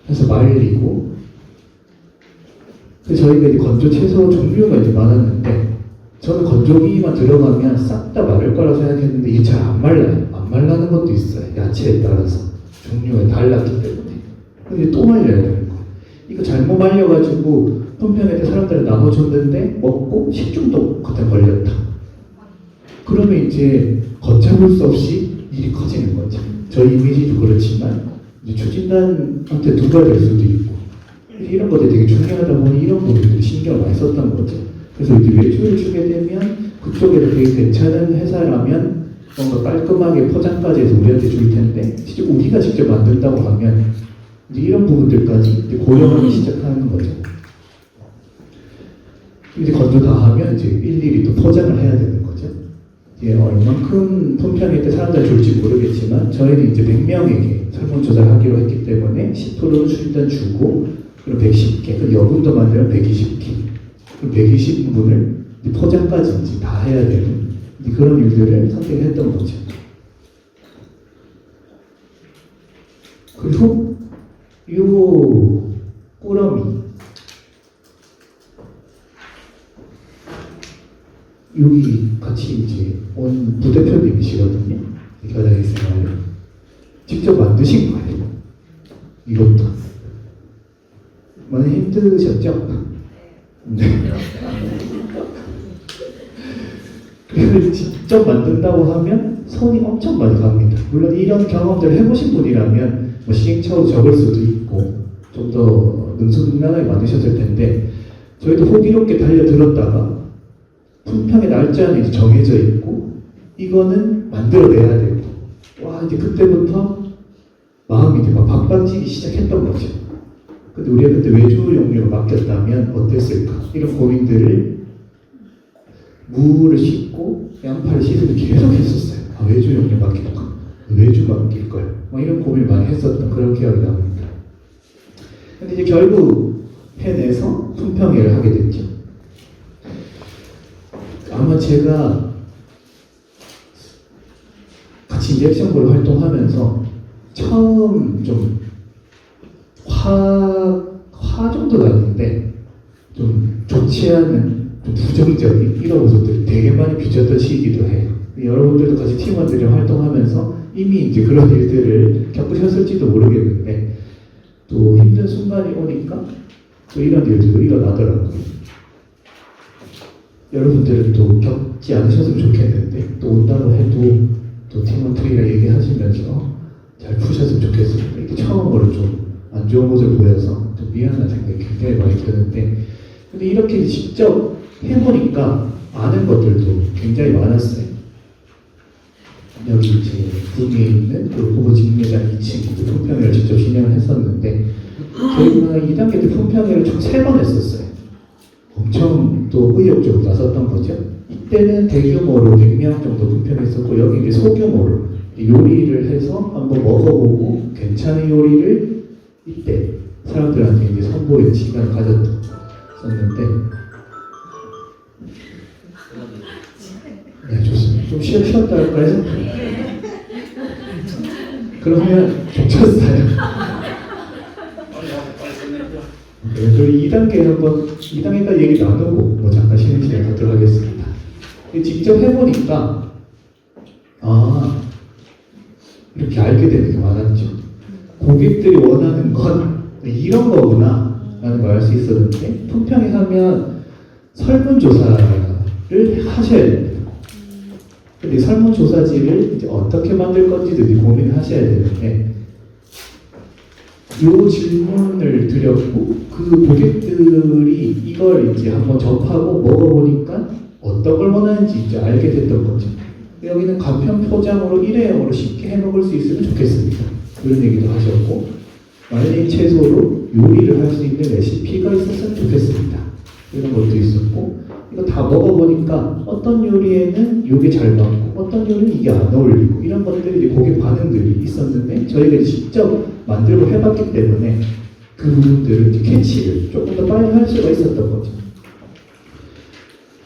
Speaker 1: 그래서 말리고 그래서 저희가 이제 건조 채소 종류가 이제 많았는데 저는 건조기만 들어가면 싹 다 마를 거라고 생각했는데 이게 잘 안 말라요. 안 말라는 것도 있어요. 야채에 따라서 종류가 달랐기 때문에. 근데 또 말려야 되는 거예요. 이거 잘못 말려가지고 품평회 때 사람들을 나눠줬는데 먹고 식중독 같은 걸렸다. 그러면 이제 걷잡을 수 없이 일이 커지는 거죠. 저희 이미지도 그렇지만 이제 추진단한테 누가 될 수도 있고 이런 것들이 되게 중요하다 보니 이런 부분들이 신경을 많이 썼던 거죠. 그래서 이제 외주를 주게 되면 그쪽에도 되게 괜찮은 회사라면 뭔가 깔끔하게 포장까지 해서 우리한테 줄 텐데 진짜 우리가 직접 만든다고 하면 이제 이런 부분들까지 이제 고려하기 시작하는 거죠. 이제 건조 다 하면 이제 일일이 또 포장을 해야 되는 거죠. 예, 얼만큼 품평회 때 사람들 줄지 모르겠지만 저희는 이제 100명에게 설문조사를 하기로 했기 때문에 10%는 일단 주고 그럼 110개, 그 여분도 만들면 120개, 그럼 120분을 포장까지 이제 다 해야 되는 그런 일들을 선택했던 거죠. 그리고 요 꾸러미 여기 같이 이제 온 부대표님이시거든요. 겨자기 생활을 직접 만드신 거예요. 이것도 많이 힘드셨죠? 네. 그래서 직접 만든다고 하면 손이 엄청 많이 갑니다. 물론 이런 경험들을 해보신 분이라면 뭐 시행착오도 적을 수도 있고 좀 더 능수능란하게 만드셨을 텐데 저희도 호기롭게 달려들었다가 품평의 날짜는 이제 정해져 있고 이거는 만들어내야 되고 와 이제 그때부터 마음이 이제 막 박박지기 시작했던 거죠. 근데 우리가 그때 외주 용료로 맡겼다면 어땠을까 이런 고민들을 무를 씻고 양파를 씻으면 계속 했었어요. 아, 외주 용료 맡길까? 외주 맡길걸? 뭐 이런 고민을 많이 했었던 그런 기억이 납니다. 근데 이제 결국 해내서 품평회를 하게 됐죠. 아마 제가 같이 이제 액션부로 활동하면서 처음 좀 화 정도는 아닌데 좀 좋지 않은 좀 부정적인 이런 모습들이 되게 많이 비쳤던 시기도 해요. 여러분들도 같이 팀원들이 활동하면서 이미 이제 그런 일들을 겪으셨을지도 모르겠는데 또 힘든 순간이 오니까 또 이런 일들도 일어나더라고요. 여러분들은 또 겪지 않으셨으면 좋겠는데 또 온다고 해도 또 팀원들이랑 얘기하시면서 잘 푸셨으면 좋겠습니다. 이렇게 처음으로 좀 안 좋은 모습을 보여서 좀 미안한 생각이 굉장히 많이 드는데 근데 이렇게 직접 해보니까 아는 것들도 굉장히 많았어요. 여기 이제 군에 있는 그 후보 직무회장 2층 품평회를 직접 진행을 했었는데 저희가 2단계 때 품평회를 총 3번 했었어요. 엄청 또 의욕적으로 나섰던 거죠. 이때는 대규모로 100명 정도 품평했었고 여기 이제 소규모로 요리를 해서 한번 먹어보고 괜찮은 요리를 이때 사람들한테 이제 선보이는 시간을 가졌었는데 네 좋습니다. 좀 쉬었다 할까요? 그러면 좀 쳤어요. 네, 저희 2단계 한번 2단계까지 얘기 나누고 뭐 잠깐 쉬는 시간 갖도록 하겠습니다. 직접 해보니까 아 이렇게 알게 되는 게 많았죠. 고객들이 원하는 건 이런 거구나 라는 걸 알 수 있었는데 품평회 하면 설문조사를 하셔야 됩니다. 근데 설문조사지를 이제 어떻게 만들 건지도 이제 고민을 하셔야 되는데 요 질문을 드렸고 그 고객들이 이걸 이제 한번 접하고 먹어보니까 어떤 걸 원하는지 이제 알게 됐던 거죠. 여기는 간편 포장으로 일회용으로 쉽게 해먹을 수 있으면 좋겠습니다. 그런 얘기도 하셨고 말린 채소로 요리를 할 수 있는 레시피가 있었으면 좋겠습니다. 이런 것도 있었고 이거 다 먹어보니까 어떤 요리에는 이게 잘 맞고 어떤 요리는 이게 안 어울리고 이런 것들이 이제 고객 반응들이 있었는데 저희가 직접 만들고 해봤기 때문에 그 부분들을 이제 캐치를 조금 더 빨리 할 수가 있었던 거죠.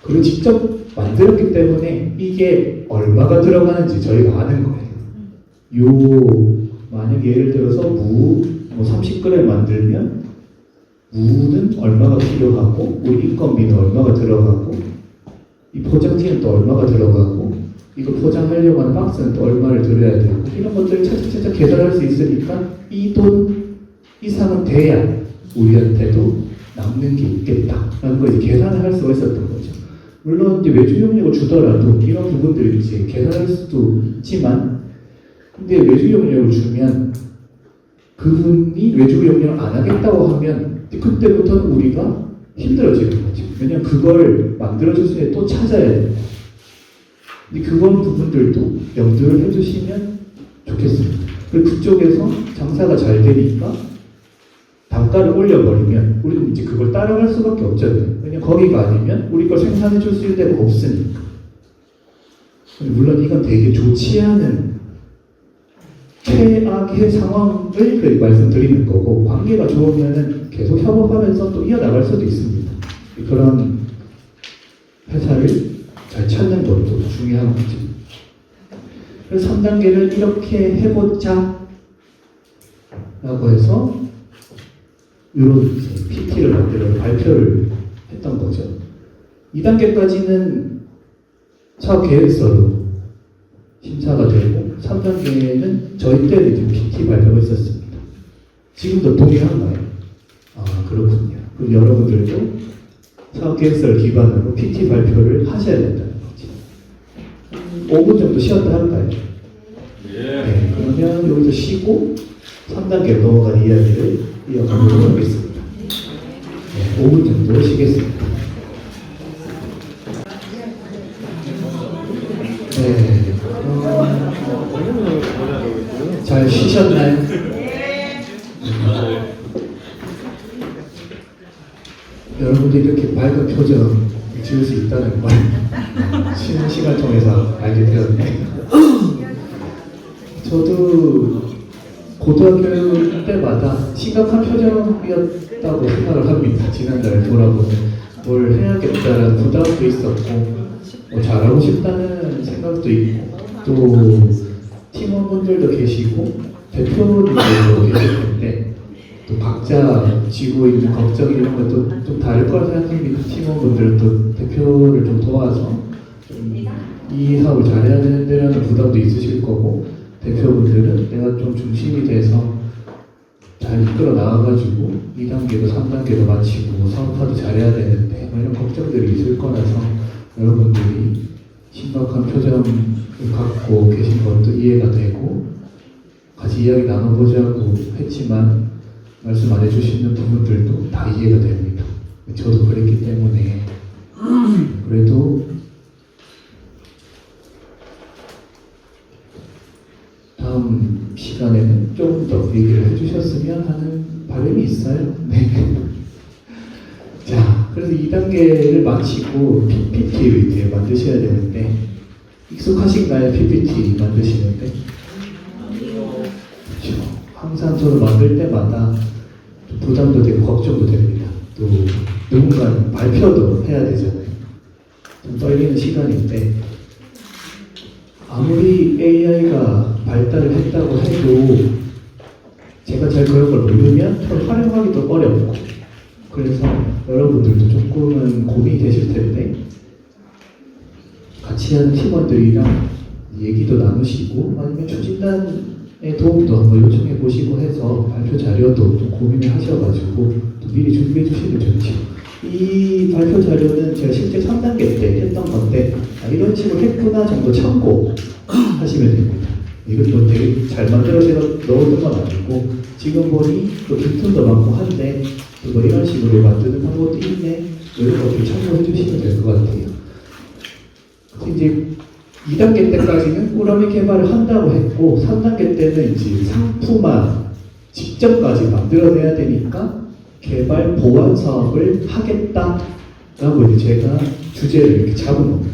Speaker 1: 그리고 직접 만들었기 때문에 이게 얼마가 들어가는지 저희가 아는 거예요. 만약 예를 들어서 무 30g 만들면 무는 얼마가 필요하고 우리 인건비는 얼마가 들어가고 이 포장지는 또 얼마가 들어가고 이거 포장하려고 하는 박스는 또 얼마를 들여야 되고 이런 것들을 차차차차 계산할 수 있으니까 이 돈 이상은 돼야 우리한테도 남는 게 있겠다라는 걸 이제 계산을 할 수가 있었던 거죠. 물론 이제 외주용료를 주더라도 이런 부분들을 이제 계산할 수도 있지만 근데 외주용료를 주면 그분이 외주용료를 안 하겠다고 하면 그때부터는 우리가 힘들어지는 거죠. 왜냐면 그걸 만들어줄 수 있는 또 찾아야 됩니다. 근데 그런 부분들도 염두를 해주시면 좋겠습니다. 그리고 그쪽에서 장사가 잘 되니까 단가를 올려버리면 우리는 이제 그걸 따라갈 수밖에 없잖아요. 왜냐면 거기가 아니면 우리 걸 생산해 줄 수 있는 데가 없으니까. 물론 이건 되게 좋지 않은 최악의 상황을 말씀드리는 거고 관계가 좋으면 계속 협업하면서 또 이어나갈 수도 있습니다. 그런 회사를 잘 찾는 것도 중요한 거죠. 그래서 3단계를 이렇게 해보자 라고 해서 이런 PT를 만들어 발표를 했던 거죠. 2단계까지는 사업 계획서로 심사가 되고 3단계는 저희 때는 이제 PT 발표가 있었습니다. 지금도 동일한가요? 아, 그렇군요. 그럼 여러분들도 사업 계획서를 기반으로 PT 발표를 하셔야 된다는 거죠. 5분 정도 쉬었다 할까요? 네, 그러면 여기서 쉬고 3단계로 넘어간 이야기를 이어가도록 하겠습니다. 네, 5분 정도 쉬겠습니다. 네, 잘 쉬셨나요? 여러분들이 이렇게 밝은 표정 지을 수 있다는 걸 쉬는 시간 통해서 알게 되었네요. 저도 고등학교 때마다 심각한 표정이었다고 생각을 합니다. 지난달 돌아보면 뭘 해야겠다라는 부담도 있었고 뭐 잘하고 싶다는 생각도 있고 또 팀원분들도 계시고 대표님들도 계실 텐데 또 각자 지고 있는 걱정 이런 것도 좀 다를 거라 생각합니다. 팀원분들은 또 대표를 좀 도와서 좀 이 사업을 잘해야 되는데라는 부담도 있으실 거고 대표분들은 내가 좀 중심이 돼서 잘 이끌어 나와가지고 2단계도 3단계도 마치고 사업화도 잘해야 되는데 뭐 이런 걱정들이 있을 거라서 여러분들이 심각한 표정을 갖고 계신 것도 이해가 되고 같이 이야기 나눠보자고 했지만 말씀 안 해주시는 부분들도 다 이해가 됩니다. 저도 그랬기 때문에 그래도 다음 시간에는 좀 더 얘기를 해주셨으면 하는 바람이 있어요. 네. 자, 그래서 2단계를 마치고 PPT를 이제 만드셔야 되는데 익숙하신가요? PPT 만드시는데? 그렇죠. 항상 저도 만들 때마다 부담도 되고 걱정도 됩니다. 또 누군가 발표도 해야 되잖아요. 좀 떨리는 시간인데 아무리 AI가 발달을 했다고 해도 제가 잘 그런 걸 모르면 그걸 활용하기도 어렵고 그래서 여러분들도 조금은 고민이 되실 텐데 같이 하는 팀원들이랑 얘기도 나누시고 아니면 추진단의 도움도 한번 요청해 보시고 해서 발표 자료도 좀 고민을 하셔가지고 또 미리 준비해 주시면 좋죠. 이 발표 자료는 제가 실제 3단계 때 했던 건데 이런 식으로 했구나 정도 참고하시면 됩니다. 이것도 되게 잘 만들어서 넣어둔 건 아니고 지금 보니 또 빈틈도 많고 한데 또 이런 식으로 만드는 방법도 있네 이런 것들 참고해 주시면 될 것 같아요. 이제 2단계 때까지는 꾸러미 개발을 한다고 했고 3단계 때는 이제 상품화 직접까지 만들어내야 되니까 개발 보완 사업을 하겠다라고 이제 제가 주제를 이렇게 잡은 겁니다.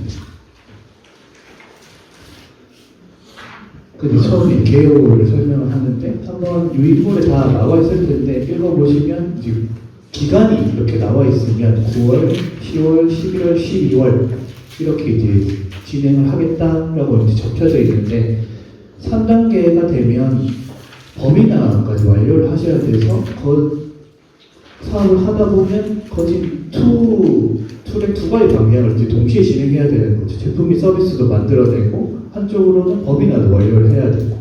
Speaker 1: 근데 처음에 개요를 설명을 하는데 한번 유인물에 다 나와 있을 텐데 읽어보시면 이제 기간이 이렇게 나와 있으면 9월, 10월, 11월, 12월 이렇게 이제 진행을 하겠다라고 이제 적혀져 있는데 3단계가 되면 범위나까지 완료를 하셔야 돼서 사업을 하다 보면 거진 툴의 두 가지 방향을 이제 동시에 진행해야 되는 거죠. 제품 및 서비스도 만들어내고 한쪽으로는 법인화도 완료를 해야 되고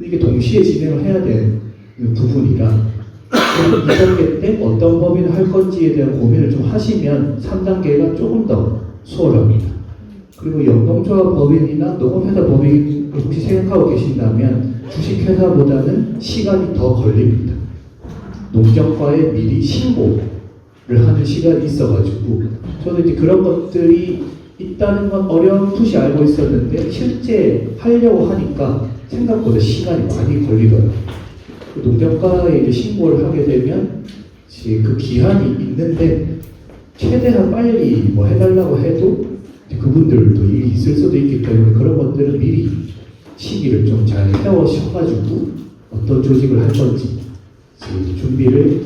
Speaker 1: 이게 동시에 진행을 해야 되는 부분이라 2단계 때 어떤 법인을 할 건지에 대한 고민을 좀 하시면 3단계가 조금 더 수월합니다. 그리고 영농조합 법인이나 녹음회사 법인을 혹시 생각하고 계신다면 주식회사보다는 시간이 더 걸립니다. 농정과에 미리 신고를 하는 시간이 있어가지고 저는 이제 그런 것들이 있다는 건 어렴풋이 알고 있었는데 실제 하려고 하니까 생각보다 시간이 많이 걸리더라고요. 농정과에 이제 신고를 하게 되면 그 기한이 있는데 최대한 빨리 뭐 해달라고 해도 그분들도 일이 있을 수도 있기 때문에 그런 것들은 미리 시기를 좀 잘 세워셔가지고 어떤 조직을 할 건지 준비를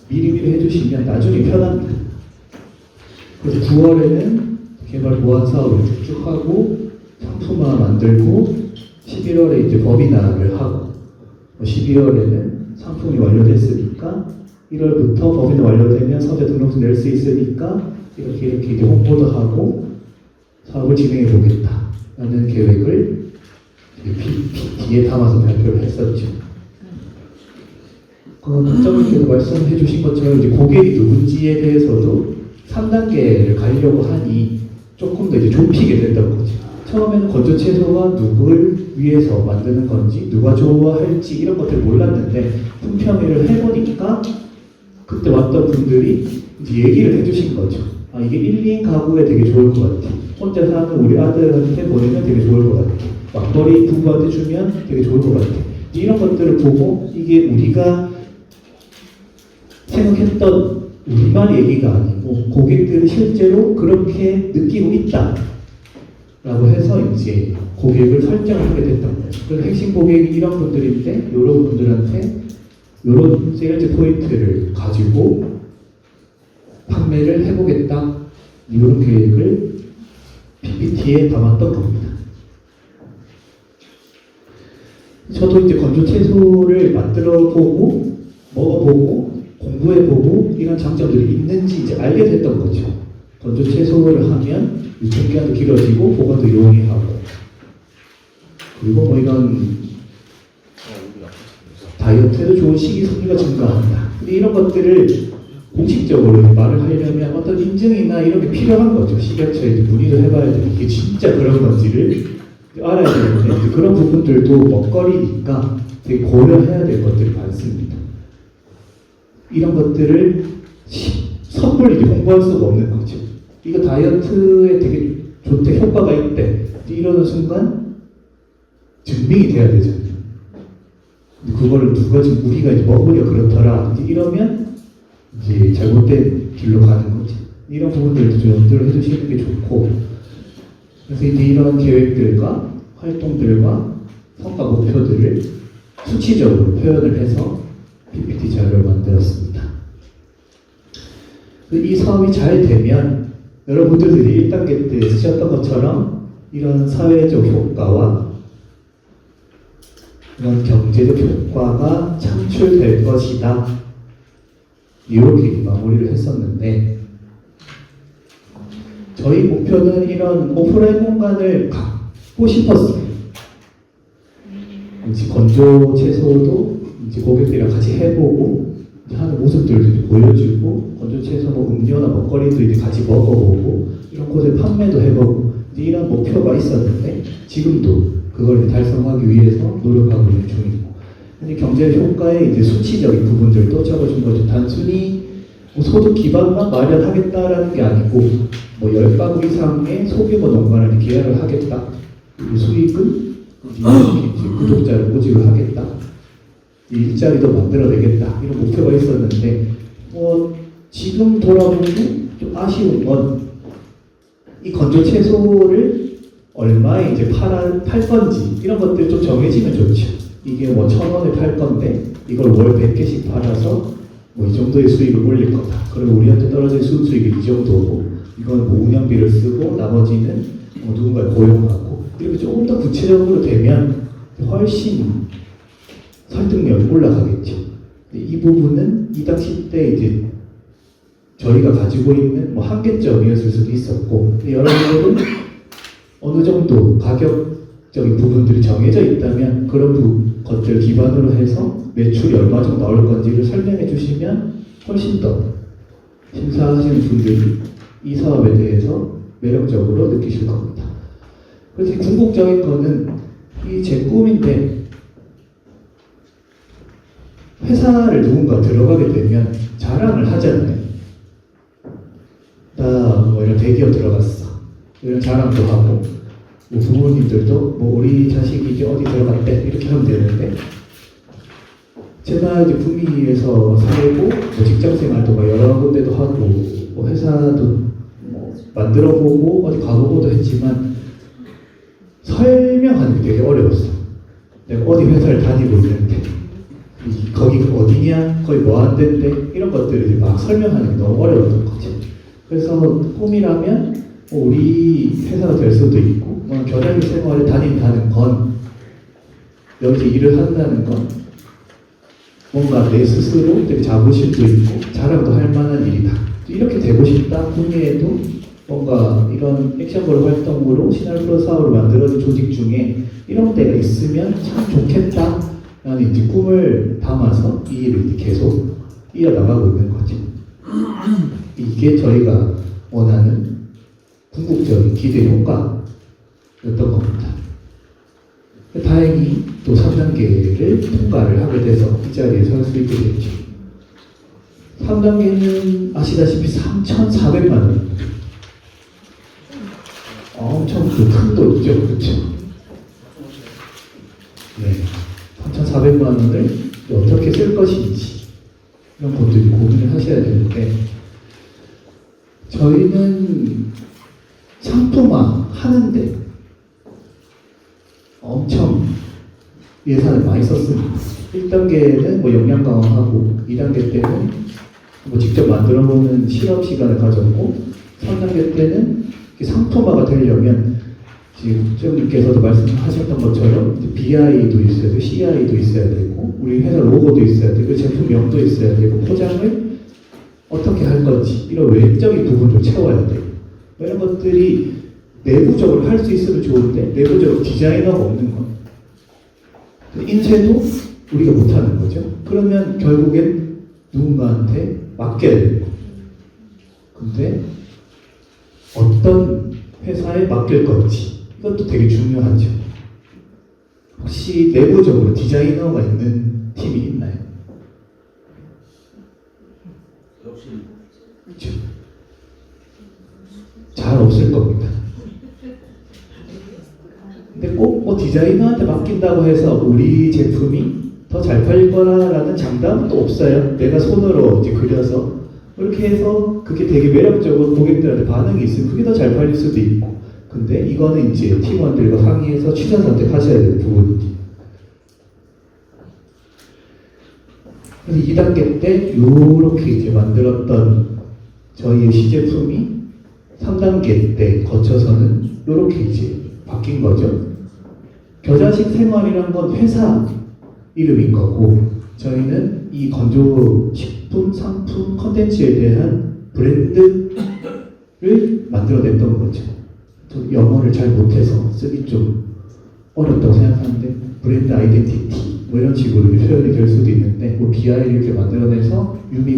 Speaker 1: 미리미리 해주시면 나중에 편합니다. 그래서 9월에는 개발 보완 사업을 쭉쭉 하고 상품화 만들고 11월에 이제 법인화를 하고 12월에는 상품이 완료됐으니까 1월부터 법인이 완료되면 서재 등록증 낼 수 있으니까 이렇게 이제 홍보도 하고 사업을 진행해 보겠다라는 계획을 PPT에 담아서 발표를 했었죠. 국장님께서 말씀해 주신 것처럼 이제 고객이 누군지에 대해서도 3단계를 가려고 하니 조금 더 이제 좁히게 된다고 거죠. 처음에는 건조채소가 누굴 위해서 만드는 건지 누가 좋아할지 이런 것들 몰랐는데 품평회를 해보니까 그때 왔던 분들이 이제 얘기를 해주신 거죠. 아, 이게 1인 가구에 되게 좋을 것 같아. 혼자 사는 우리 아들한테 보내면 되게 좋을 것 같아. 맞벌이 부부한테 주면 되게 좋을 것 같아. 이런 것들을 보고 이게 우리가 생각했던 우리만 얘기가 아니고 고객들이 실제로 그렇게 느끼고 있다 라고 해서 이제 고객을 설정을 하게 됐던 거예요. 그래서 핵심 고객이 이런 분들인데 이런 분들한테 이런 세일즈 포인트를 가지고 판매를 해보겠다 이런 계획을 PPT에 담았던 겁니다. 저도 이제 건조 채소를 만들어보고 먹어보고 공부해보고 이런 장점들이 있는지 이제 알게 됐던 거죠. 건조 채소를 하면 유통기한도 길어지고 보관도 용이하고 그리고 뭐 이런 다이어트에도 좋은 식이섬유가 증가한다. 근데 이런 것들을 공식적으로 말을 하려면 어떤 인증이나 이런 게 필요한 거죠. 식약처에 문의도 해봐야 되고 이게 진짜 그런 건지를 알아야 되는데 그런 부분들도 먹거리니까 되게 고려해야 될 것들이 많습니다. 이런 것들을 섣불리 홍보할 수가 없는 거죠. 이거 다이어트에 되게 좋대, 효과가 있대. 이러는 순간 증명이 돼야 되잖아요. 그거를 누가 지금 우리가 이제 먹으려 그렇더라. 이러면 이제 잘못된 길로 가는 거지. 이런 부분들도 좀 염두를 해주시는 게 좋고. 그래서 이제 이런 계획들과 활동들과 성과 목표들을 수치적으로 표현을 해서 PPT 자료를 만들었습니다. 이 사업이 잘 되면 여러분들이 1단계 때 쓰셨던 것처럼 이런 사회적 효과와 이런 경제적 효과가 창출될 것이다. 이렇게 마무리를 했었는데 저희 목표는 이런 오프라인 공간을 갖고 싶었어요. 이제 건조 채소도 이제 고객들이랑 같이 해보고 이제 하는 모습들도 이제 보여주고 건조 채소 뭐 음료나 먹거리도 이제 같이 먹어보고 이런 곳에 판매도 해보고 이제 이런 목표가 있었는데 지금도 그걸 달성하기 위해서 노력하고 있는 중이고 근데 경제 효과의 이제 수치적인 부분들도 적어준 거죠. 단순히 뭐 소득 기반만 마련하겠다라는 게 아니고 뭐 10가구 이상의 소규모 농가를 계약을 하겠다. 그리고 수익은 이제 구독자를 모집을 하겠다. 일자리도 만들어내겠다. 이런 목표가 있었는데 지금 돌아보면 좀 아쉬운 건 이 건조 채소를 얼마에 이제 팔 건지 이런 것들 좀 정해지면 좋죠. 이게 뭐 1,000원에 팔 건데 이걸 월 100개씩 팔아서 뭐 이 정도의 수익을 올릴 거다. 그리고 우리한테 떨어진 수익이 이 정도고 이건 뭐 운영비를 쓰고 나머지는 뭐 누군가를 고용하고 이렇게 조금 더 구체적으로 되면 훨씬 설득력이 올라가겠죠. 이 부분은 이 당시 때 이제 저희가 가지고 있는 뭐 한계점이었을 수도 있었고 여러분들은 어느 정도 가격적인 부분들이 정해져 있다면 그런 것들을 기반으로 해서 매출이 얼마 정도 나올 건지를 설명해 주시면 훨씬 더 심사하시는 분들이 이 사업에 대해서 매력적으로 느끼실 겁니다. 그래서 궁극적인 거는 이 제 꿈인데 회사를 누군가 들어가게 되면 자랑을 하잖아요. 나 뭐 이런 대기업 들어갔어. 이런 자랑도 하고 뭐 부모님들도 뭐 우리 자식이 이제 어디 들어갔대 이렇게 하면 되는데 제가 이제 구미에서 살고 뭐 직장생활도 막 여러 군데도 하고 뭐 회사도 뭐 만들어보고 어디 가보고도 했지만 설명하는 게 되게 어려웠어. 내가 어디 회사를 다니고 있는데 거기가 어디냐, 거기 뭐 하는데 이런 것들을 이제 막 설명하는 게 너무 어려웠던 거지. 그래서 꿈이라면 뭐 우리 회사가 될 수도 있고 뭐 겨자기 생활을 다닌다는 건 여기서 일을 한다는 건 뭔가 내 스스로 되게 자부심도 있고 자랑도 할 만한 일이다. 이렇게 되고 싶다 뿐이에도 뭔가 이런 액션볼 활동으로 시나리오 사업을 만들어진 조직 중에 이런 데가 있으면 참 좋겠다 라는 이제 꿈을 담아서 이 일을 이제 계속 이어나가고 있는 거죠. 이게 저희가 원하는 궁극적인 기대 효과였던 겁니다. 다행히 또 3단계를 통과를 하게 돼서 이 자리에 설 수 있게 됐죠. 3단계는 아시다시피 3,400만 원입니다. 엄청 큰 돈이죠, 그렇죠? 네, 3,400만 원을 어떻게 쓸 것인지 이런 것들이 고민을 하셔야 되는데 저희는 상품화 하는데 엄청 예산을 많이 썼습니다. 1단계는 뭐 역량 강화하고 2단계 때는 뭐 직접 만들어보는 실험 시간을 가졌고 3단계 때는 상품화가 되려면 지금 국장님께서도 말씀하셨던 것처럼 BI도 있어야 되고 CI도 있어야 되고 우리 회사 로고도 있어야 되고 제품명도 있어야 되고 포장을 어떻게 할 건지 이런 외적인 부분도 채워야 돼요. 이런 것들이 내부적으로 할 수 있으면 좋은데 내부적으로 디자이너가 없는 거. 인쇄도 우리가 못하는 거죠. 그러면 결국엔 누군가한테 맡겨야 되는 거예요. 근데 어떤 회사에 맡길 건지 이것도 되게 중요하죠. 혹시 내부적으로 디자이너가 있는 팀이 있나요?
Speaker 3: 역시
Speaker 1: 그렇죠. 잘 없을 겁니다. 근데 꼭 뭐 디자이너한테 맡긴다고 해서 우리 제품이 더 잘 팔릴 거라는 장담은 또 없어요. 내가 손으로 이제 그려서 그렇게 해서 그게 되게 매력적으로 고객들한테 반응이 있으면 그게 더 잘 팔릴 수도 있고. 근데 이거는 이제 팀원들과 상의해서 취사 선택하셔야 되는 부분이죠. 그래서 2단계 때 이렇게 이제 만들었던 저희의 시제품이 3단계 때 거쳐서는 이렇게 이제 바뀐 거죠. 겨자식 생활이란 건 회사 이름인 거고 저희는 이 건조식품 상품 컨텐츠에 대한 브랜드를 만들어냈던 거죠. 저 영어를 잘 못해서 쓰기 좀 어렵다고 생각하는데 브랜드 아이덴티티 뭐 이런 식으로 표현이 될 수도 있는데 뭐 BI를 이렇게 만들어내서 유미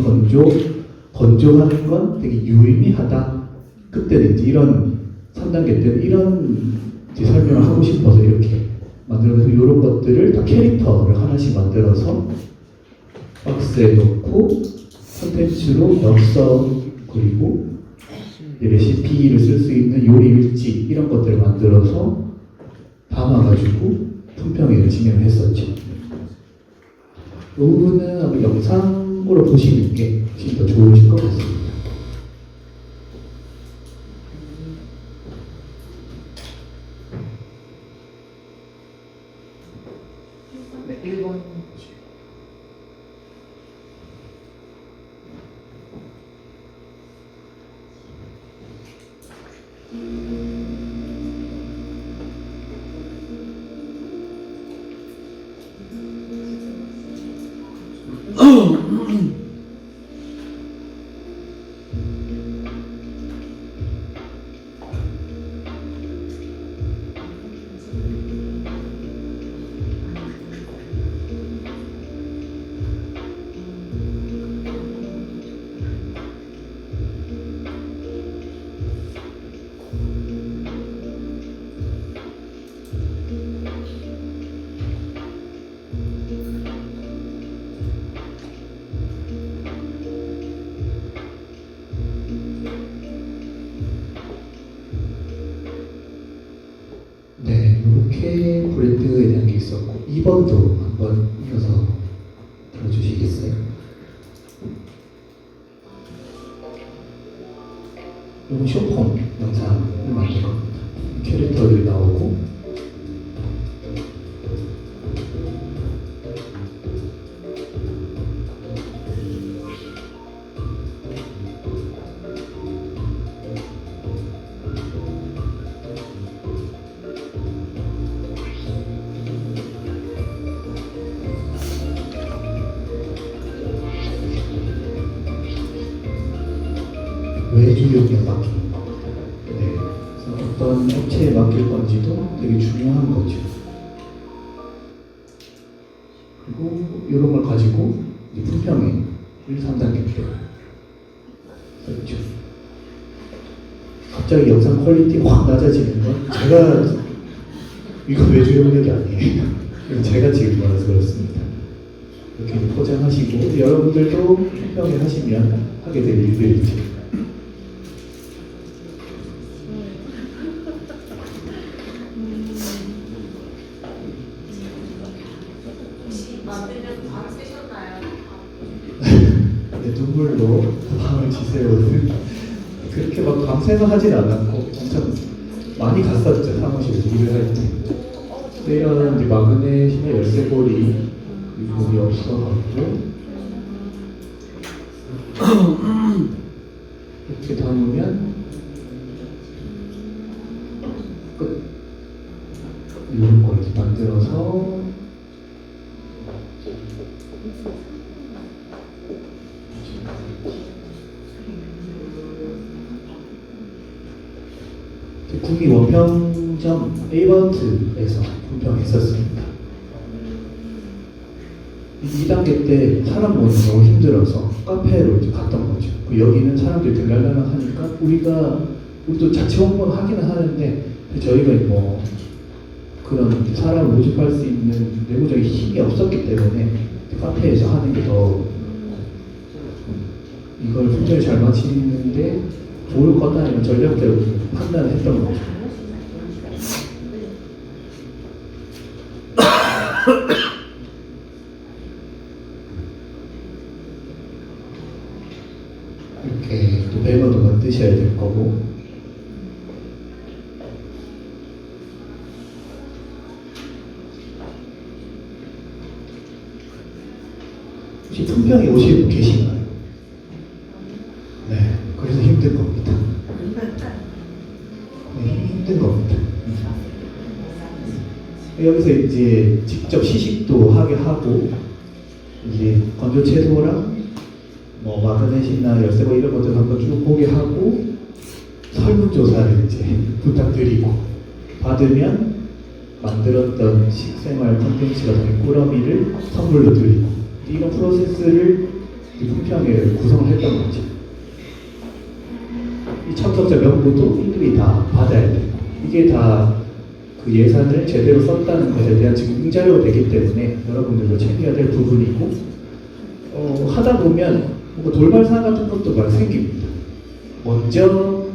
Speaker 1: 건조하는 건 되게 유의미하다. 그때는 이제 이런 3단계 때는 이런 이제 설명을 하고 싶어서 이렇게 만들어서 이런 것들을 다 캐릭터를 하나씩 만들어서 박스에 넣고 콘텐츠로 엽서 그리고 레시피를 쓸 수 있는 요리 일지 이런 것들을 만들어서 담아가지고 품평회를 진행했었죠. 이 부분은 아마 영상으로 보시는 게 훨씬 더 좋으실 것 같습니다. 네, 1번 보시죠. 네, 이렇게 브랜드에 대한 게 있었고 2번도 한번 이어서 들어주시겠어요? 이건 쇼폼 영상을 만든 겁니다. 캐릭터들이 나오고 외주용에 맡기는 겁니다. 네. 그래서 어떤 업체에 맡길 건지도 되게 중요한 거죠. 그리고 이런 걸 가지고 이제 품평에 1, 3단계 때 그렇죠. 갑자기 영상 퀄리티가 확 낮아지는 건 제가 이거 외주 영역이 아니에요. 제가 지금 말해서 그렇습니다. 이렇게 포장하시고 여러분들도 품평을 하시면 하게 될 일들이죠.
Speaker 2: 만들면서 밤 새셨나요?
Speaker 1: 네, 눈물로 밤을 지새우는 그렇게 막 밤새서 하진 않았고 엄청 많이 갔었죠. 사무실에서 일을 할 때. 근데 이런 이제 마그넷이나 열쇠고리 부분이 없어갖고 이렇게 담으면 끝. 이런 걸 이렇게 만들어서 구미 원평점 A마트에서 품평했었습니다. 2단계 때 사람 모으는 너무 힘들어서 카페로 이제 갔던 거죠. 여기는 사람들이 들락날락 하니까 우리도 자체 홍보를 하기는 하는데 저희가 뭐 그런 사람을 모집할 수 있는 내부적인 힘이 없었기 때문에 카페에서 하는 게 더 이걸 품질을 잘 맞추는데 좋을 거다 아니면 전략적으로 판단을 했던 거죠. 이렇게 또 배너도 만드셔야 될 거고 혹시 품평에 오시는 분 계신가요? 네, 그래서 힘든 겁니다. 네, 힘든 겁니다. 여기서 이제 직접 시식도 하게 하고 이제 건조 채소랑 뭐 마그넷이나 열쇠고 이런 것들 한번 쭉 보게 하고 설문조사를 이제 부탁드리고 받으면 만들었던 식생활 콘텐츠가 된 꾸러미를 선물로 드리고 이런 프로세스를 품평에 구성을 했던 거죠. 이 참석자 명부도 이들이 다 받아야 되고 이게 다 그 예산을 제대로 썼다는 것에 대한 지금 ing자료가 되기 때문에 여러분들도 챙겨야 될 부분이고 하다 보면 뭐 돌발상 같은 것도 많이 생깁니다. 먼저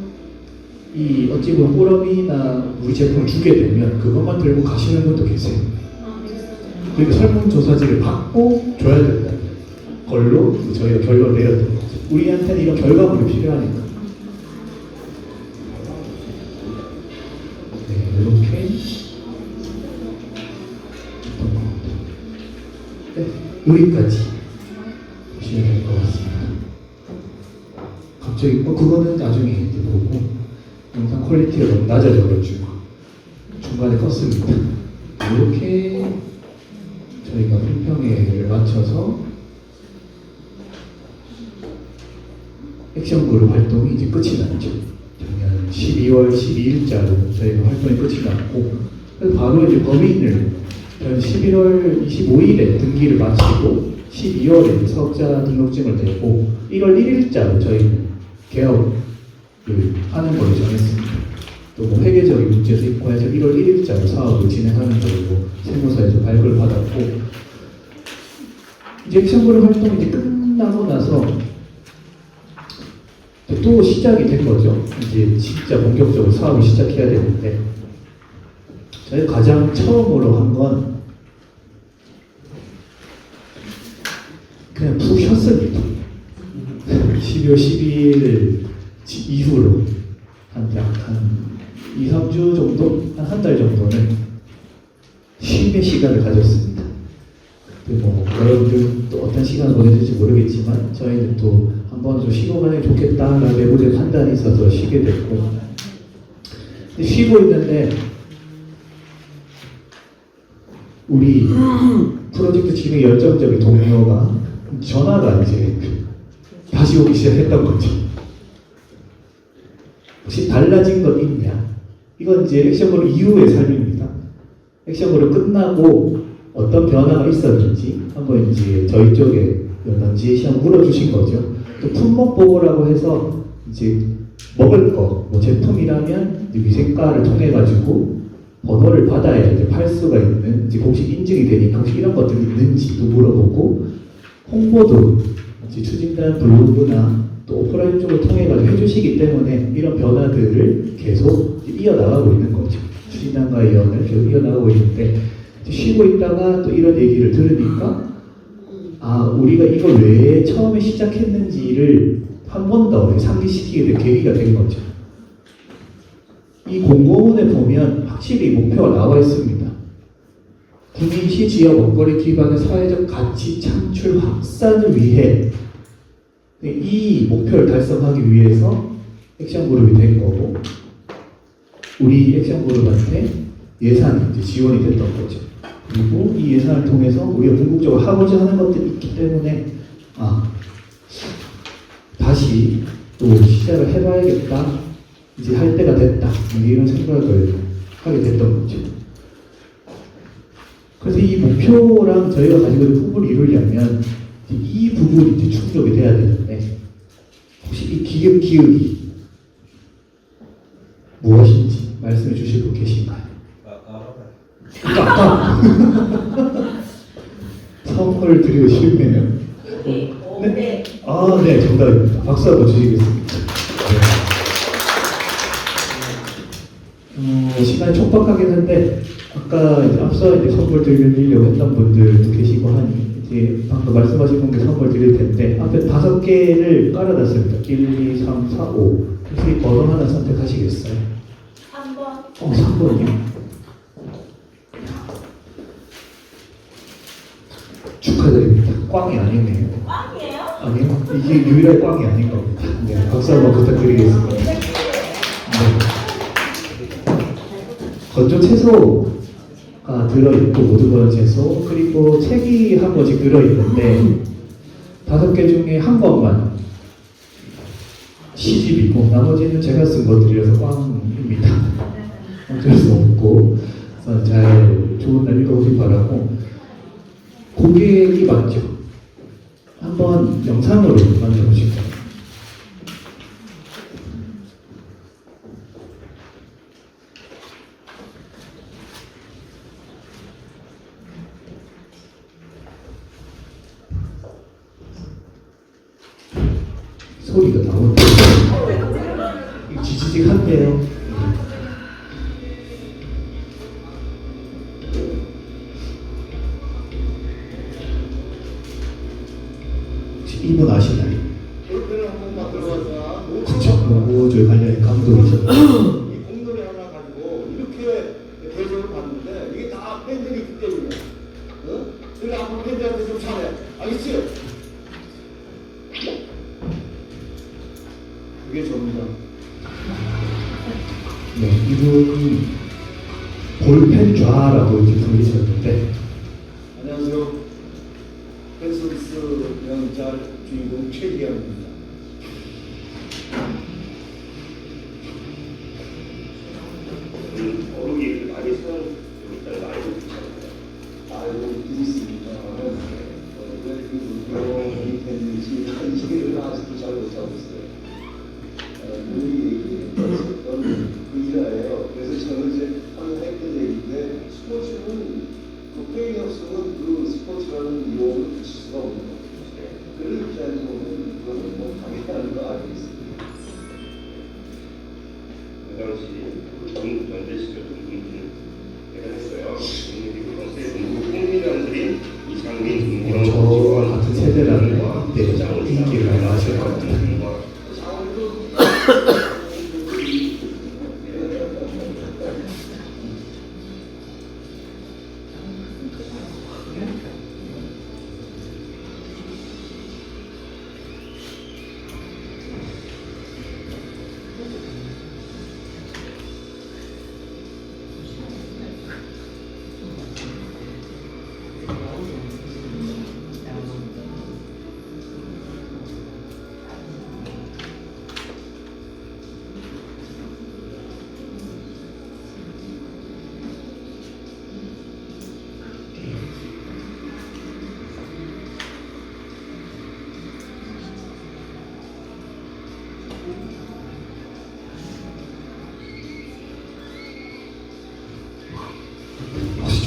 Speaker 1: 이 어찌 보면 꾸러미나 우리 제품을 주게 되면 그것만 들고 가시는 분도 계세요. 그리고 설문조사지를 받고 줘야 된다는 걸로 저희가 결론을 내렸던 거죠. 우리한테는 이런 결과물이 필요하니까. 네, 이렇게 네, 여기까지 보시면 될 것 같습니다. 갑자기 그거는 나중에 이제 보고 영상 퀄리티가 너무 낮아져가지고 중간에 껐습니다. 이렇게 저희가 품평회를 마쳐서 액션그룹 활동이 이제 끝이 났죠. 작년 12월 12일자로 저희가 활동이 끝이 났고 바로 이제 법인을 저는 11월 25일에 등기를 마치고 12월에 사업자 등록증을 내고 1월 1일자로 저희는 개업을 하는 걸로 정했습니다. 또 뭐 회계적인 문제도 있고 해서 1월 1일자로 사업을 진행하는 걸로 세무서에서 발급을 받았고 이제 액션그룹 활동이 이제 끝나고 나서 또 시작이 된 거죠. 이제 진짜 본격적으로 사업을 시작해야 되는데 저희 가장 처음으로 한 건 그냥 푹 쉬었습니다. 12월 12일 이후로 한 2, 3주 정도? 한 달 정도는 쉼의 시간을 가졌습니다. 뭐 여러분들 또 어떤 시간을 보내실지 모르겠지만 저희는 또 한 번 좀 쉬고 가는 게 좋겠다라는 내부적인 판단이 있어서 쉬게 됐고 쉬고 있는데 우리 프로젝트 진행 열정적인 동료가 전화가 이제 다시 오기 시작했던 거죠. 혹시 달라진 것 있냐? 이건 이제 액션그룹 이후의 삶입니다. 액션그룹 끝나고 어떤 변화가 있었는지 한번 이제 저희 쪽에 넌지시 한번 물어주신 거죠. 또 품목 보고라고 해서 이제 먹을 거, 뭐 제품이라면 이제 위생과를 통해 가지고 번호를 받아야 이제 팔 수가 있는 이제 공식 인증이 되니까 혹시 이런 것들이 있는지도 물어보고 홍보도 이제 추진단 블로그나 또 오프라인 쪽을 통해 가지고 해주시기 때문에 이런 변화들을 계속 이어나가고 있는 거죠. 추진단과의 연을 계속 이어나가고 있는데 쉬고 있다가 또 이런 얘기를 들으니까 아 우리가 이걸 왜 처음에 시작했는지를 한 번 더 상기시키게 된 계기가 된 거죠. 이 공고문에 보면 확실히 목표가 나와 있습니다. 군인시 지역 먹거리 기반의 사회적 가치 창출 확산을 위해 이 목표를 달성하기 위해서 액션그룹이 된 거고 우리 액션그룹한테 예산이 이제 지원이 됐던 거죠. 그리고 이 예산을 통해서 우리가 궁극적으로 하고자 하는 것들이 있기 때문에 다시 또 시작을 해봐야겠다. 이제 할 때가 됐다. 이런 생각을 하게 됐던 거죠. 그래서 이 목표랑 저희가 가지고 있는 꿈을 이루려면 이 부분이 이제 충족이 돼야 되는데 혹시 이 기획이 무엇인지 말씀해 주실 분 계신가요? 아까 선물 드리고 싶네요.
Speaker 2: 네.
Speaker 1: 네. 아, 네, 정답입니다. 박수 한번 주시겠습니다. 네. 시간이 촉박하긴 한데 아까 이제 앞서 이제 선물 드리려고 했던 분들도 계시고 하니 이제 방금 말씀하신 분께 선물 드릴 텐데 앞에 5개를 깔아놨습니다. 1, 2, 3, 4, 5. 혹시 번호 하나 선택하시겠어요?
Speaker 2: 3번.
Speaker 1: 3번이요. 축하드립니다. 꽝이 아니네요.
Speaker 2: 꽝이에요?
Speaker 1: 아니요. 이게 유일한 꽝이 아닌 겁니다. 네, 박수 한번 부탁드리겠습니다. 네. 건조 채소가 들어있고 모두 그런 채소 그리고 책이 한 권씩 들어있는데 5개 중에 한 권만 시집이고 나머지는 제가 쓴 것들이라서 꽝입니다. 어쩔 수 없고 잘 좋은 날 읽어보길 바라고 고객이 맞죠? 한번 영상으로 만들어보실까요? 소리가 나오는데 지지직한데요. 혹시 이분 아시나요? 그쵸? 농구조에 관련된 감독이죠.
Speaker 3: 이 공동이 하나 가지고 이렇게 대접을 받는데 이게 다 팬들이 있기 때문에 그러니까 앞으로 팬들한테 좀 잘해 알겠지? 그게 접니다.
Speaker 1: 네, 이분이 볼펜좌라고 이렇게 불리셨는데
Speaker 3: 안녕하세요. 팬서비스 명작 주인공 최기현입니다.
Speaker 4: 어록이 많이 사용되고 많이
Speaker 3: 알고 있습니다. 왜그 무용이 됐는지 이해를 아직도 잘 못하고 있어요. 우리 얘기했었던 그 일화예요. 그래서 저는 이제 한번 했던 얘기인데 스포츠는 그 페이 없으면 그 스포츠라는 이용을 붙일 수가 없는 거죠. 그런 입장에서 보면 그거는 뭐 당연한 거 알고 있습니다.
Speaker 4: 그 당시 전대 시절 동문을 내가 했어요. 그리고 당시에 농구 팬미런들이 이상민,
Speaker 1: 저와 같은 세대라는 네, 인기를 많이 하실 것 같아요.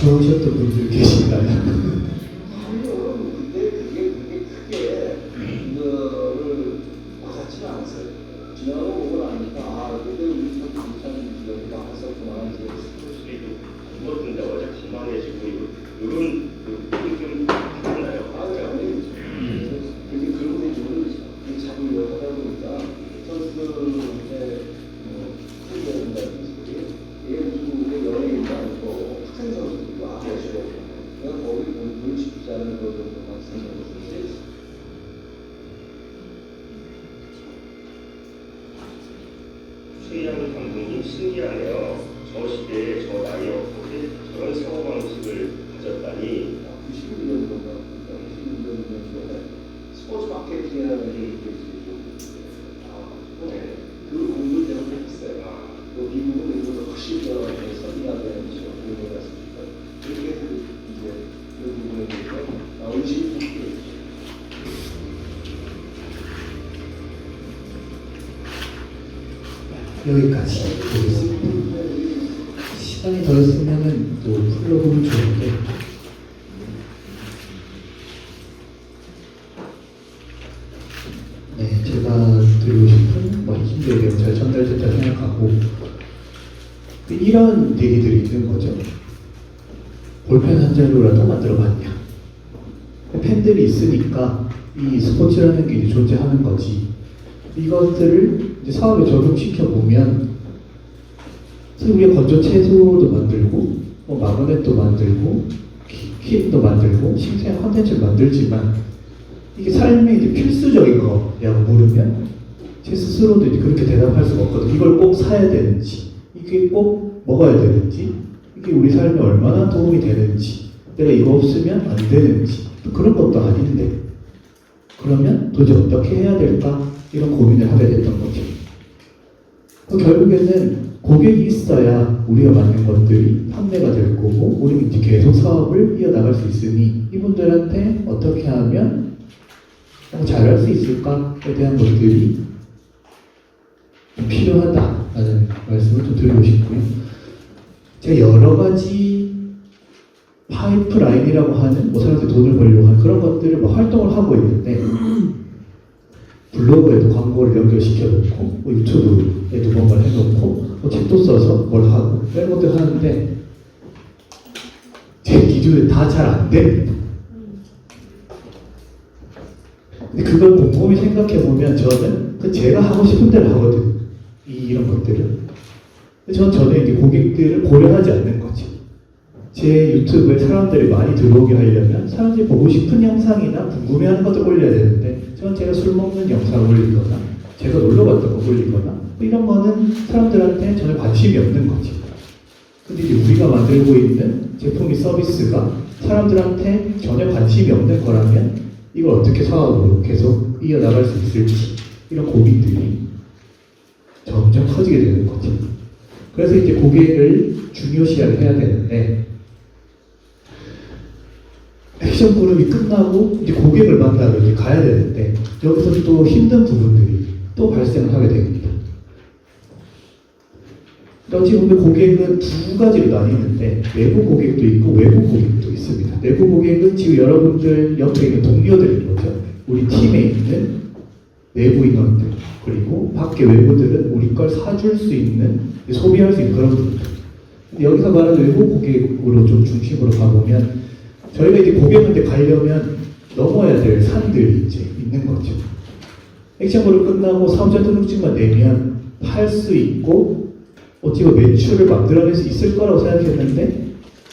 Speaker 1: 좋으셨던 분들 계신가요?
Speaker 3: 아니요, 근데 그게 크게 이거를 와닿지는 않았어요. 지나고 보고 나니까 아, 그때 우리 참 여기 나왔었구나 이제.
Speaker 4: 스포츠들이 좀 굵어진다고 하죠. 건강해지고 이런 좀 달라요.
Speaker 3: 아니, 그게 그런 부분을 자꾸 하다 보니까 선수들한테 크게 된다든지 이게 무슨 여러 개 있지 않고 학생 선수들이 와가지고 내가 거기 돈을 지키지 않은 것 정도만 생각을 했지.
Speaker 4: 최희양 감독님 신기하네요. 저 시대에 저 나이 어떻게 저런 사고방식을 가졌다니.
Speaker 3: 91년 정도, 91년 스포츠 마케팅이라는 게 나와가지고 그 공부를 제가 했어요. 또 미국은 이거보다 훨씬 더 선리화된 공부를 했으니까 그렇게 해서 이제 그 부분에 대해서 의식이 바뀌었죠.
Speaker 1: 여기까지 보겠습니다. 시간이 더 있으면은 또 풀러보면 좋은데 네, 제가 드리고 싶은 힘들게 내용 잘 전달됐다 생각하고 이런 얘기들이 있는 거죠. 볼펜 한 자루라도 만들어봤냐. 펜들이 있으니까 이 스포츠라는 게 이제 존재하는 거지. 이것들을 이제 사업에 적용시켜 보면 사실 우리가 건조 채소도 만들고 뭐 마그넷도 만들고 킴도 만들고 신생 컨텐츠를 만들지만 이게 삶의 이제 필수적인 거냐고 물으면 제 스스로도 이제 그렇게 대답할 수가 없거든. 이걸 꼭 사야 되는지, 이게 꼭 먹어야 되는지, 이게 우리 삶에 얼마나 도움이 되는지, 내가 이거 없으면 안 되는지, 그런 것도 아닌데 그러면 도대체 어떻게 해야 될까? 이런 고민을 하게 됐던 거죠. 결국에는 고객이 있어야 우리가 만든 것들이 판매가 될 거고 우리는 이제 계속 사업을 이어나갈 수 있으니 이분들한테 어떻게 하면 잘할 수 있을까에 대한 것들이 필요하다라는 말씀을 좀 드리고 싶고요. 제가 여러 가지 파이프라인이라고 하는 뭐 사람한테 돈을 벌려고 하는 그런 것들을 뭐 활동을 하고 있는데 블로그에도 광고를 연결시켜 놓고 뭐 유튜브에도 뭔가를 해놓고 뭐 책도 써서 뭘 하고 이런 것들 하는데 제 기준에 다 잘 안 됩니다. 근데 그걸 곰곰이 생각해 보면 저는 그 제가 하고 싶은 대로 하거든. 이런 것들을. 근데 저는 이제 고객들을 고려하지 않는 거지. 제 유튜브에 사람들이 많이 들어오게 하려면 사람들이 보고 싶은 영상이나 궁금해하는 것들 올려야 되는데 저는 제가 술 먹는 영상을 올리거나 제가 놀러 갔던 거 올리거나 뭐 이런 거는 사람들한테 전혀 관심이 없는 거지. 근데 이제 우리가 만들고 있는 제품이 서비스가 사람들한테 전혀 관심이 없는 거라면 이걸 어떻게 사업으로 계속 이어나갈 수 있을지 이런 고민들이 점점 커지게 되는 거죠. 그래서 이제 고객을 중요시해야 되는데 액션 그룹이 끝나고 이제 고객을 만나러 이제 가야 되는데 여기서 또 힘든 부분들이 또 발생을 하게 됩니다. 어찌 보면 고객은 두 가지로 나뉘는데 내부 고객도 있고 외부 고객도 있습니다. 내부 고객은 지금 여러분들 옆에 있는 동료들인 거죠. 우리 팀에 있는 내부 인원들 그리고 밖에 외부들은 우리 걸 사줄 수 있는 소비할 수 있는 그런 분들. 여기서 말하는 외부 고객으로 좀 중심으로 가보면 저희가 이제 고객한테 가려면 넘어야 될 산들이 이제 있는 거죠. 액션그룹 끝나고 사업자 등록증만 내면 팔 수 있고 어찌 보면 매출을 만들어낼 수 있을 거라고 생각했는데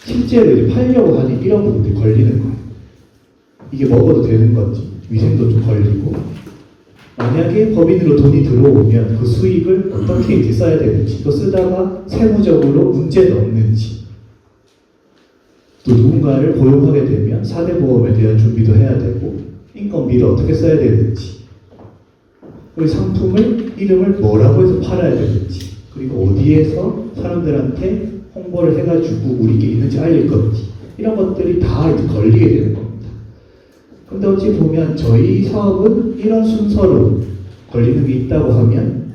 Speaker 1: 실제로 이제 팔려고 하니 이런 부분들이 걸리는 거예요. 이게 먹어도 되는 건지 위생도 좀 걸리고 만약에 법인으로 돈이 들어오면 그 수익을 어떻게 이제 써야 되는지 또 쓰다가 세무적으로 문제는 없는지 또 누군가를 고용하게 되면 4대 보험에 대한 준비도 해야 되고 인건비를 어떻게 써야 되는지 그리고 상품을 이름을 뭐라고 해서 팔아야 되는지 그리고 어디에서 사람들한테 홍보를 해가지고 우리께 있는지 알릴 건지 이런 것들이 다 이제 걸리게 되는 겁니다. 근데 어찌 보면 저희 사업은 이런 순서로 걸리는 게 있다고 하면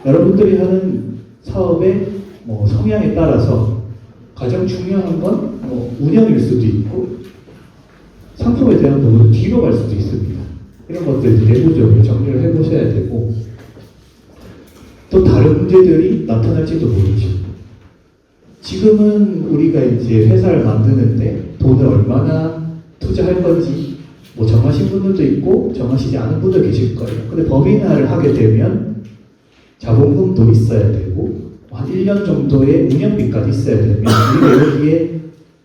Speaker 1: 여러분들이 하는 사업의 뭐 성향에 따라서 가장 중요한 건 운영일 수도 있고 상품에 대한 부분은 뒤로 갈 수도 있습니다. 이런 것들 내부적으로 정리를 해보셔야 되고 또 다른 문제들이 나타날지도 모르죠. 지금은 우리가 이제 회사를 만드는데 돈을 얼마나 투자할 건지 뭐 정하신 분들도 있고 정하시지 않은 분들 계실 거예요. 근데 법인화를 하게 되면 자본금도 있어야 되고 한 1년 정도의 운영비까지 있어야 되면 우리가 여기에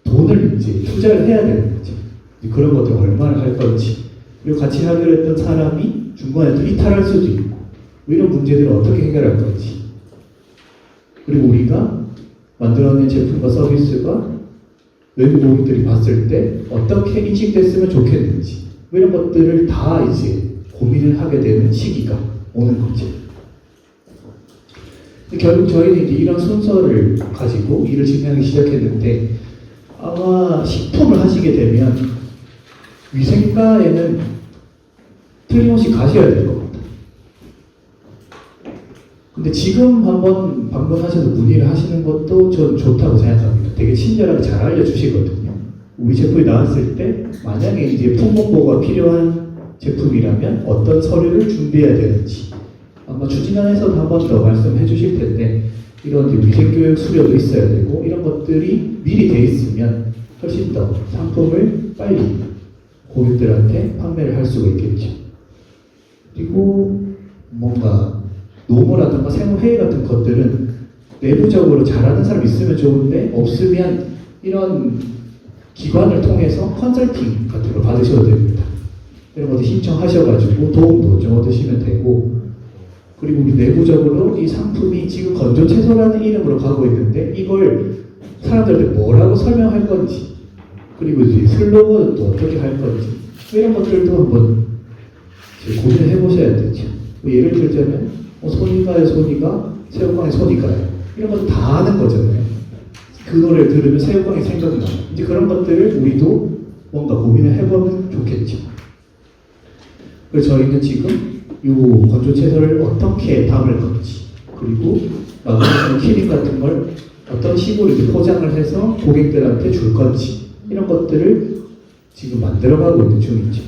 Speaker 1: 돈을 이제 투자를 해야 되는 거죠. 그런 것들 얼마나 할 건지 그리고 같이 하기로 했던 사람이 중간에 또 이탈할 수도 있고 이런 문제들을 어떻게 해결할 건지 그리고 우리가 만들어낸 제품과 서비스가 외부 고객들이 봤을 때 어떻게 인식됐으면 좋겠는지 이런 것들을 다 이제 고민을 하게 되는 시기가 오는 거죠. 결국 저희는 이제 이런 순서를 가지고 일을 진행하기 시작했는데 아마 식품을 하시게 되면 위생과에는 틀림없이 가셔야 될 겁니다. 근데 지금 한번 방문하셔서 문의를 하시는 것도 전 좋다고 생각합니다. 되게 친절하게 잘 알려주시거든요. 우리 제품이 나왔을 때 만약에 이제 품목보호가 필요한 제품이라면 어떤 서류를 준비해야 되는지 아마 추진안에서도 한 번 더 말씀해 주실 텐데 이런 위생교육 수료도 있어야 되고 이런 것들이 미리 돼 있으면 훨씬 더 상품을 빨리 고객들한테 판매를 할 수가 있겠죠. 그리고 뭔가 노무라든가 세무회의 같은 것들은 내부적으로 잘하는 사람 있으면 좋은데 없으면 이런 기관을 통해서 컨설팅 같은 걸 받으셔도 됩니다. 이런 것들 신청하셔가지고 도움도 좀 얻으시면 되고 그리고 우리 내부적으로 이 상품이 지금 건조채소라는 이름으로 가고 있는데 이걸 사람들한테 뭐라고 설명할 건지 그리고 이제 슬로건은 또 어떻게 할 건지 이런 것들도 한번 고민을 해보셔야 되죠. 뭐 예를 들자면 손이가요 손이가 새우깡의 손이가요 이런 것도 다 아는 거잖아요. 그 노래를 들으면 새우깡이 생각나. 이제 그런 것들을 우리도 뭔가 고민을 해보면 좋겠죠. 그래서 저희는 지금 이 건조 채소를 어떻게 담을 건지 그리고 키링 같은 걸 어떤 식으로 이제 포장을 해서 고객들한테 줄 건지 이런 것들을 지금 만들어가고 있는 중이죠.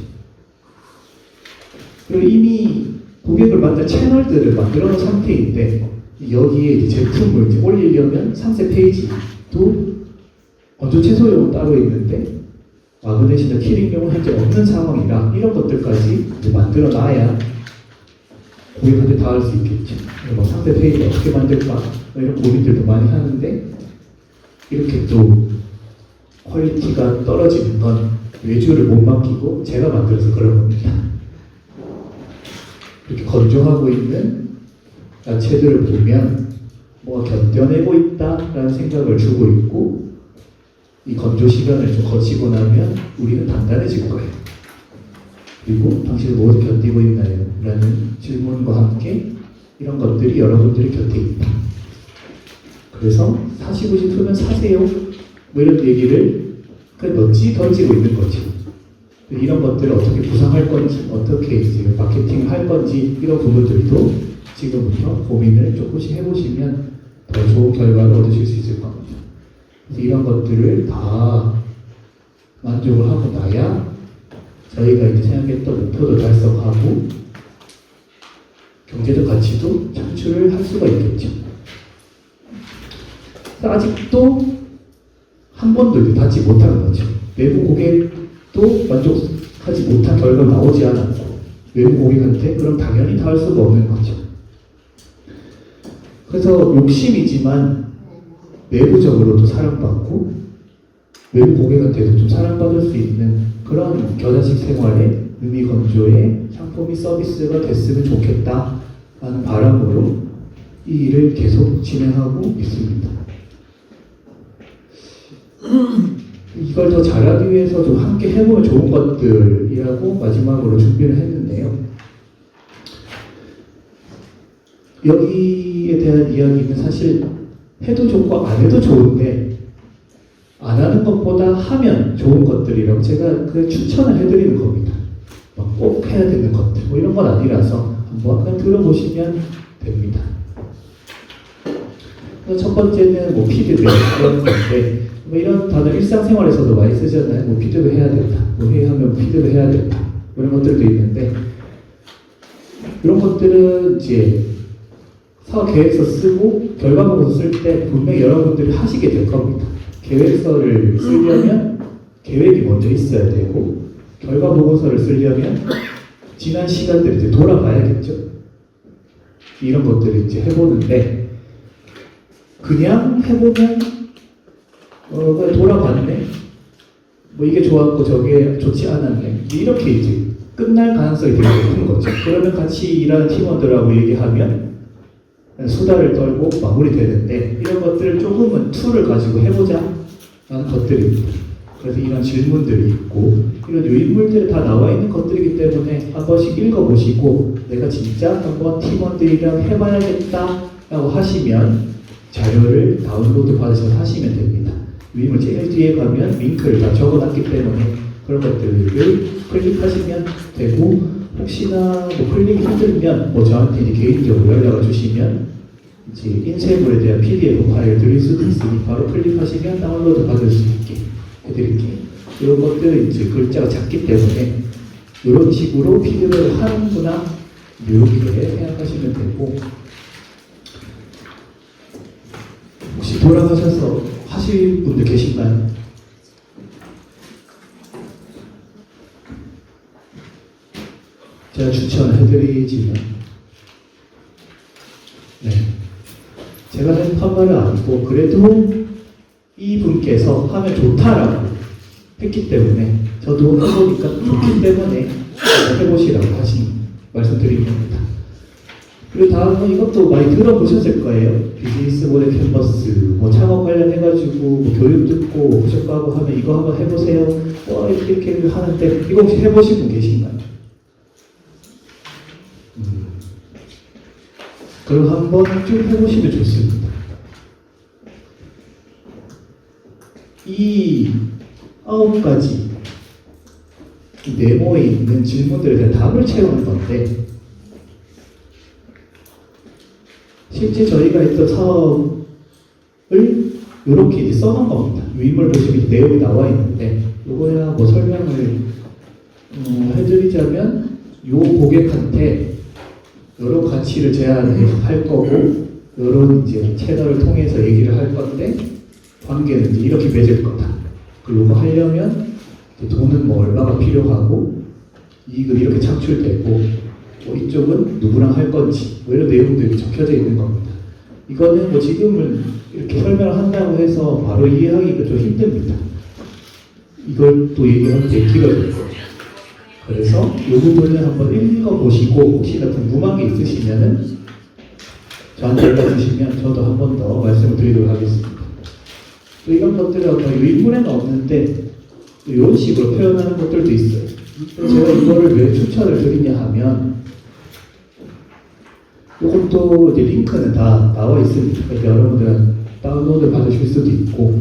Speaker 1: 그리고 이미 고객을 만든 채널들을 만들어 놓은 상태인데 여기에 이제 제품을 이제 올리려면 상세 페이지도 건조 채소용은 따로 있는데 마그넷이나 키링용은 현재 없는 상황이라 이런 것들까지 이제 만들어 놔야 고객한테 닿을 수 있겠죠. 뭐 상세 페이지 어떻게 만들까 뭐 이런 고민들도 많이 하는데 이렇게 또 퀄리티가 떨어지는 건 외주를 못 맡기고 제가 만들어서 그런 겁니다. 이렇게 건조하고 있는 야채들을 보면 뭐가 견뎌내고 있다라는 생각을 주고 있고 이 건조 시간을 좀 거치고 나면 우리는 단단해질 거예요. 그리고 당신은 무엇을 견디고 있나요? 라는 질문과 함께 이런 것들이 여러분들의 곁에 있다. 그래서 사시고 싶으면 사세요. 뭐 이런 얘기를 그냥 던지고 있는 거죠. 이런 것들을 어떻게 구상할 건지, 어떻게 이제 마케팅을 할 건지 이런 부분들도 지금부터 고민을 조금씩 해보시면 더 좋은 결과를 얻으실 수 있을 겁니다. 그래서 이런 것들을 다 만족을 하고 나야 저희가 이제 생각했던 목표도 달성하고 경제적 가치도 창출을 할 수가 있겠죠. 아직도 한 번도 닿지 못한 거죠. 내부 고객도 만족하지 못한 결과가 나오지 않았고 외부 고객한테 그럼 당연히 닿을 수가 없는 거죠. 그래서 욕심이지만 내부적으로도 사랑받고 외부 고객한테도 좀 사랑받을 수 있는 그런 겨자식 생활에 의미건조의 상품이 서비스가 됐으면 좋겠다 하는 바람으로 이 일을 계속 진행하고 있습니다. 이걸 더 잘하기 위해서 좀 함께 해보면 좋은 것들이라고 마지막으로 준비를 했는데요. 여기에 대한 이야기는 사실 해도 좋고 안 해도 좋은데 안 하는 것보다 하면 좋은 것들이라고 제가 그 추천을 해드리는 겁니다. 막 꼭 해야 되는 것들 뭐 이런 건 아니라서 한번 그냥 들어보시면 됩니다. 첫 번째는 뭐 피드백 이런 건데 뭐 이런 단어 일상생활에서도 많이 쓰잖아요. 뭐 피드백 해야 된다. 뭐 회의하면 피드백 해야 된다. 뭐 이런 것들도 있는데 이런 것들은 이제 사업 계획서 쓰고 결과 보고서 쓸 때 분명히 여러분들이 하시게 될 겁니다. 계획서를 쓰려면 계획이 먼저 있어야 되고 결과 보고서를 쓰려면 지난 시간들을 이제 돌아봐야겠죠. 이런 것들을 이제 해보는데 그냥 해보면 그냥 돌아봤네. 뭐 이게 좋았고 저게 좋지 않았네. 이렇게 이제 끝날 가능성이 되게 높은 거죠. 그러면 같이 일하는 팀원들하고 얘기하면 수다를 떨고 마무리되는데 이런 것들을 조금은 툴을 가지고 해보자 라는 것들입니다. 그래서 이런 질문들이 있고 이런 요인물들이 다 나와 있는 것들이기 때문에 한 번씩 읽어보시고 내가 진짜 한번 팀원들이랑 해봐야겠다 라고 하시면 자료를 다운로드 받으셔서 하시면 됩니다. 요인물 제일 뒤에 가면 링크를 다 적어놨기 때문에 그런 것들을 클릭하시면 되고 혹시나 뭐 클릭이 힘들면 뭐 저한테 이제 개인적으로 연락을 주시면 이제 인쇄물에 대한 PDF 파일을 드릴 수도 있으니 바로 클릭하시면 다운로드 받을 수 있게 해드릴게요. 이런 것들은 이제 글자가 작기 때문에 이런 식으로 피드백을 하는구나 이렇게 생각하시면 되고 혹시 돌아가셔서 하실 분들 계신가요? 제가 추천해드리지만 네. 제가 한 말은 아니고 그래도 이분께서 하면 좋다라고 했기 때문에 저도 해보니까 좋기 때문에 해보시라고 말씀드린 겁니다. 그리고 다음은 이것도 많이 들어보셨을 거예요. 비즈니스 모델 캔버스 뭐 창업 관련해가지고 뭐 교육 듣고 워크숍 가고 하면 이거 한번 해보세요. 이렇게 하는데 이거 혹시 해보신 분 계신가요? 그럼 한번 쭉 해보시면 좋습니다. 이 9가지 네모에 있는 질문들에 대한 답을 채우는 건데 실제 저희가 했던 사업을 이렇게 이제 써놓은 겁니다. 요인물 보시면 내용이 나와 있는데 이거야 뭐 설명을 해드리자면 요 고객한테 이런 가치를 제안할 거고 이런 이제 채널을 통해서 얘기를 할 건데 관계는 이제 이렇게 맺을 거다. 그리고 이거 하려면 돈은 뭐 얼마가 필요하고 이익은 이렇게 창출되고 뭐 이쪽은 누구랑 할 건지 뭐 이런 내용들이 적혀져 있는 겁니다. 이거는 뭐 지금은 이렇게 설명을 한다고 해서 바로 이해하기가 좀 힘듭니다. 이걸 또 얘기하면 되게 길어질 거예요. 그래서 이 부분을 한번 읽어보시고 혹시나 궁금한 게 있으시면은 저한테 연락 주시면 저도 한 번 더 말씀을 드리도록 하겠습니다. 또 이런 것들은 어떤 인물에는 없는데 이런 식으로 표현하는 것들도 있어요. 제가 이거를 왜 추천을 드리냐 하면 이것도 이제 링크는 다 나와 있습니다. 그러니까 여러분들은 다운로드 받으실 수도 있고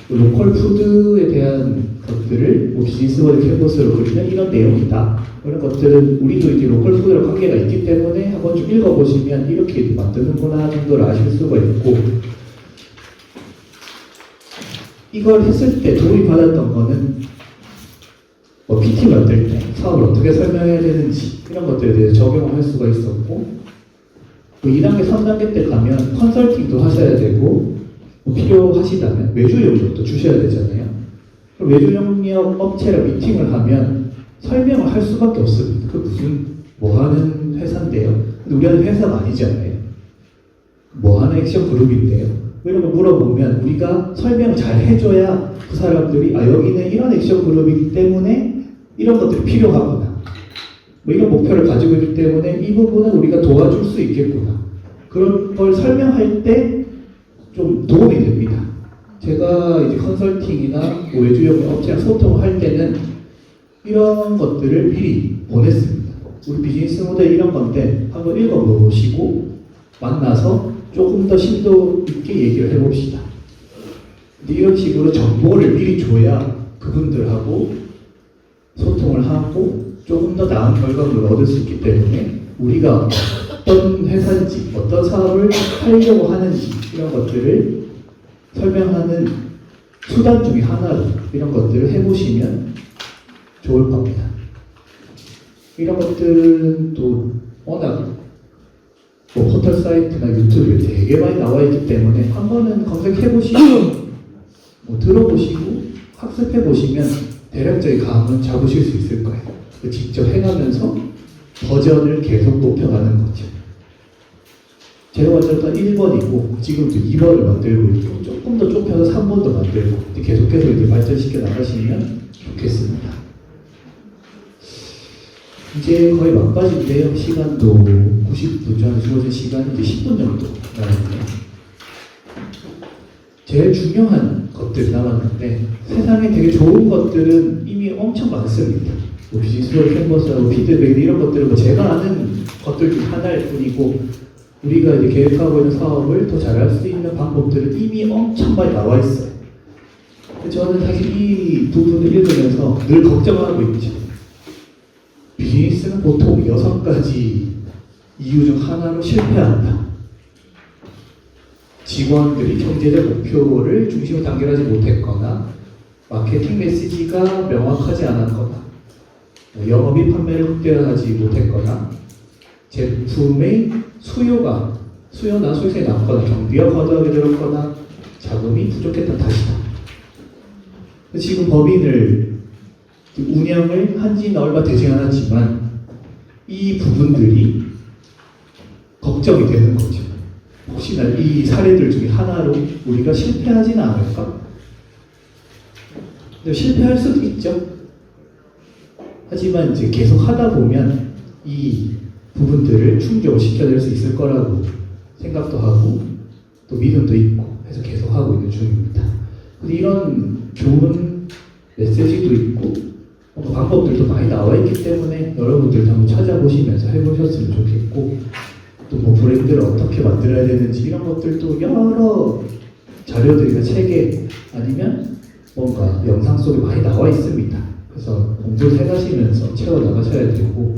Speaker 1: 로컬 푸드에 대한 것들을 뭐 비즈니스 모델 캔버스로 그리면 이런 내용이다. 이런 것들은 우리도 이제 로컬 푸드랑 관계가 있기 때문에 한번 좀 읽어보시면 이렇게 만드는구나 정도를 아실 수가 있고 이걸 했을 때 도움이 받았던 거는 뭐 PT 만들 때 사업을 어떻게 설명해야 되는지 이런 것들에 대해서 적용을 할 수가 있었고 뭐 2단계, 3단계 때 가면 컨설팅도 하셔야 되고 뭐 필요하시다면 외주 용역도 주셔야 되잖아요. 그럼 외주 용역 업체랑 미팅을 하면 설명을 할 수밖에 없습니다. 그 무슨 뭐 하는 회사인데요. 근데 우리는 회사가 아니잖아요. 뭐 하는 액션 그룹인데요. 이런 거 물어보면 우리가 설명을 잘 해줘야 그 사람들이 아 여기는 이런 액션 그룹이기 때문에 이런 것들이 필요하구나. 뭐 이런 목표를 가지고 있기 때문에 이 부분은 우리가 도와줄 수 있겠구나. 그런 걸 설명할 때 좀 도움이 됩니다. 제가 이제 컨설팅이나 외주용 업체랑 소통할 때는 이런 것들을 미리 보냈습니다. 우리 비즈니스 모델 이런 건데 한번 읽어보시고 만나서 조금 더 심도 있게 얘기를 해봅시다. 근데 이런 식으로 정보를 미리 줘야 그분들하고 소통을 하고 조금 더 나은 결과물을 얻을 수 있기 때문에 우리가 어떤 회사인지, 어떤 사업을 하려고 하는지 이런 것들을 설명하는 수단 중에 하나로 이런 것들을 해보시면 좋을 겁니다. 이런 것들은 또 워낙 뭐 포털 사이트나 유튜브에 되게 많이 나와 있기 때문에 한 번은 검색해보시고 뭐 들어보시고 학습해보시면 대략적인 감은 잡으실 수 있을 거예요. 직접 해가면서 버전을 계속 높여가는 거죠. 제가 만들었던 1번이고 지금도 2번을 만들고 있고 조금 더 좁혀서 3번도 만들고 계속해서 이제 발전시켜 나가시면 좋겠습니다. 이제 거의 막바지인데요. 시간도 90분 전 주어진 시간이 이제 10분 정도 남았네요. 제일 중요한 것들이 남았는데 세상에 되게 좋은 것들은 이미 엄청 많습니다. 뭐 비즈니스 캔버스하고 피드백 이런 것들은 뭐 제가 아는 것들 중 하나일 뿐이고 우리가 이제 계획하고 있는 사업을 더 잘할 수 있는 방법들은 이미 엄청 많이 나와 있어요. 저는 사실 이 부분을 읽으면서 늘 걱정하고 있죠. 비즈니스는 보통 6가지 이유 중 하나로 실패한다. 직원들이 경제적 목표를 중심으로 단결하지 못했거나 마케팅 메시지가 명확하지 않았거나 영업이 판매를 극대화하지 못했거나 제품의 수요나 수요세에 남거나 경비가 과도하게 들었거나 자금이 부족했던 탓이다. 지금 법인을 운영을 한 지는 얼마 되지 않았지만 이 부분들이 걱정이 되는 거죠. 혹시나 이 사례들 중에 하나로 우리가 실패하지는 않을까? 근데 실패할 수도 있죠. 하지만 이제 계속 하다 보면 이 부분들을 충족을 시켜낼 수 있을 거라고 생각도 하고 또 믿음도 있고 해서 계속 하고 있는 중입니다. 근데 이런 좋은 메시지도 있고 방법들도 많이 나와 있기 때문에 여러분들도 한번 찾아보시면서 해보셨으면 좋겠고 또 뭐 브랜드를 어떻게 만들어야 되는지 이런 것들도 여러 자료들이나 책에 아니면 뭔가 영상 속에 많이 나와 있습니다. 그래서 공부를 해가시면서 채워나가셔야 되고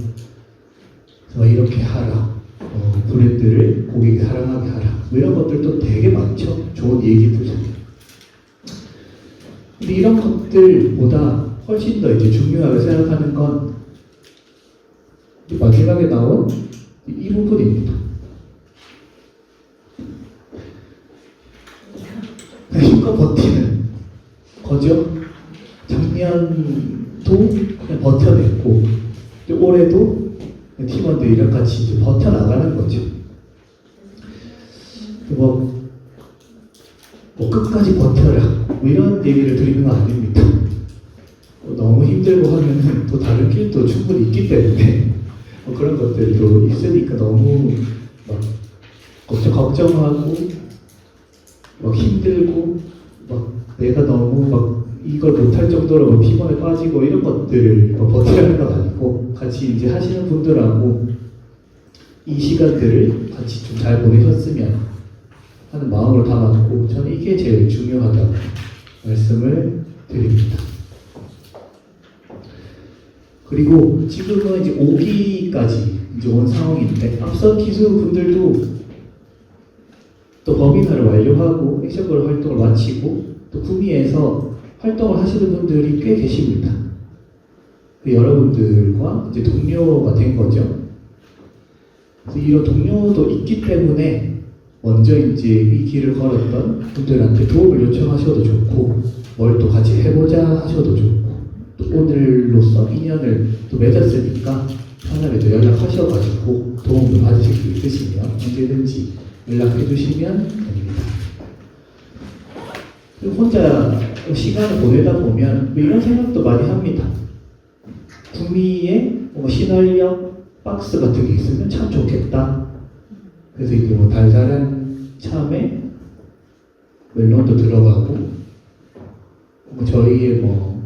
Speaker 1: 이렇게 하라, 브랜드를 고객이 사랑하게 하라 이런 것들도 되게 많죠. 좋은 얘기들. 근데 이런 것들보다 훨씬 더 이제 중요하게 생각하는 건 마지막에 나온 이 부분입니다. 힘껏 버티는 거죠. 작년도 그냥 버텨냈고 올해도 팀원들이랑 같이 이제 버텨나가는 거죠. 뭐 끝까지 버텨라 뭐 이런 얘기를 드리는 건 아닙니다. 너무 힘들고 하면은 또 다른 길도 충분히 있기 때문에 그런 것들도 있으니까 너무 막 걱정하고 막 힘들고 막 내가 너무 막 이걸 못할 정도로 막 피곤에 빠지고 이런 것들을 버티라는 건 아니고 같이 이제 하시는 분들하고 이 시간들을 같이 좀 잘 보내셨으면 하는 마음으로 담았고 저는 이게 제일 중요하다고 말씀을 드립니다. 그리고 지금은 이제 5기까지 이제 온 상황인데 앞선 기수분들도 또 법인화를 완료하고 액션그룹 활동을 마치고 또 구미에서 활동을 하시는 분들이 꽤 계십니다. 여러분들과 이제 동료가 된 거죠. 그래서 이런 동료도 있기 때문에 먼저 이제 이 길을 걸었던 분들한테 도움을 요청하셔도 좋고 뭘 또 같이 해보자 하셔도 좋고 또 오늘로써 인연을 또 맺었으니까 편하게 또 연락하셔가지고 도움을 받으실 수 있으시면 언제든지 연락해 주시면 됩니다. 혼자 시간을 보내다 보면 이런 생각도 많이 합니다. 구미에 신활력 박스 같은 게 있으면 참 좋겠다. 그래서 이제 뭐 달달한 참에 멜론도 들어가고 저희의 뭐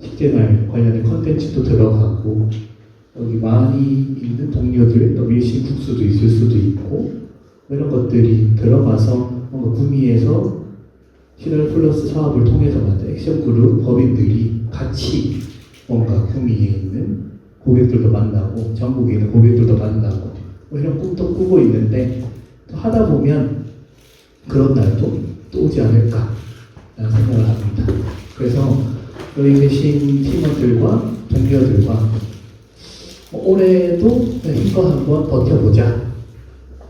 Speaker 1: 식생활 관련된 컨텐츠도 들어가고 여기 많이 있는 동료들 또 밀신 국수도 있을 수도 있고 이런 것들이 들어가서 뭔가 구미에서 신월 플러스 사업을 통해서 만든 액션그룹 법인들이 같이 뭔가 구미에 있는 고객들도 만나고 전국에 있는 고객들도 만나고 뭐 이런 꿈도 꾸고 있는데 또 하다 보면 그런 날도 또 오지 않을까 라는 생각을 합니다. 그래서 여기 계신 팀원들과 동료들과 올해도 힘껏 한번 버텨보자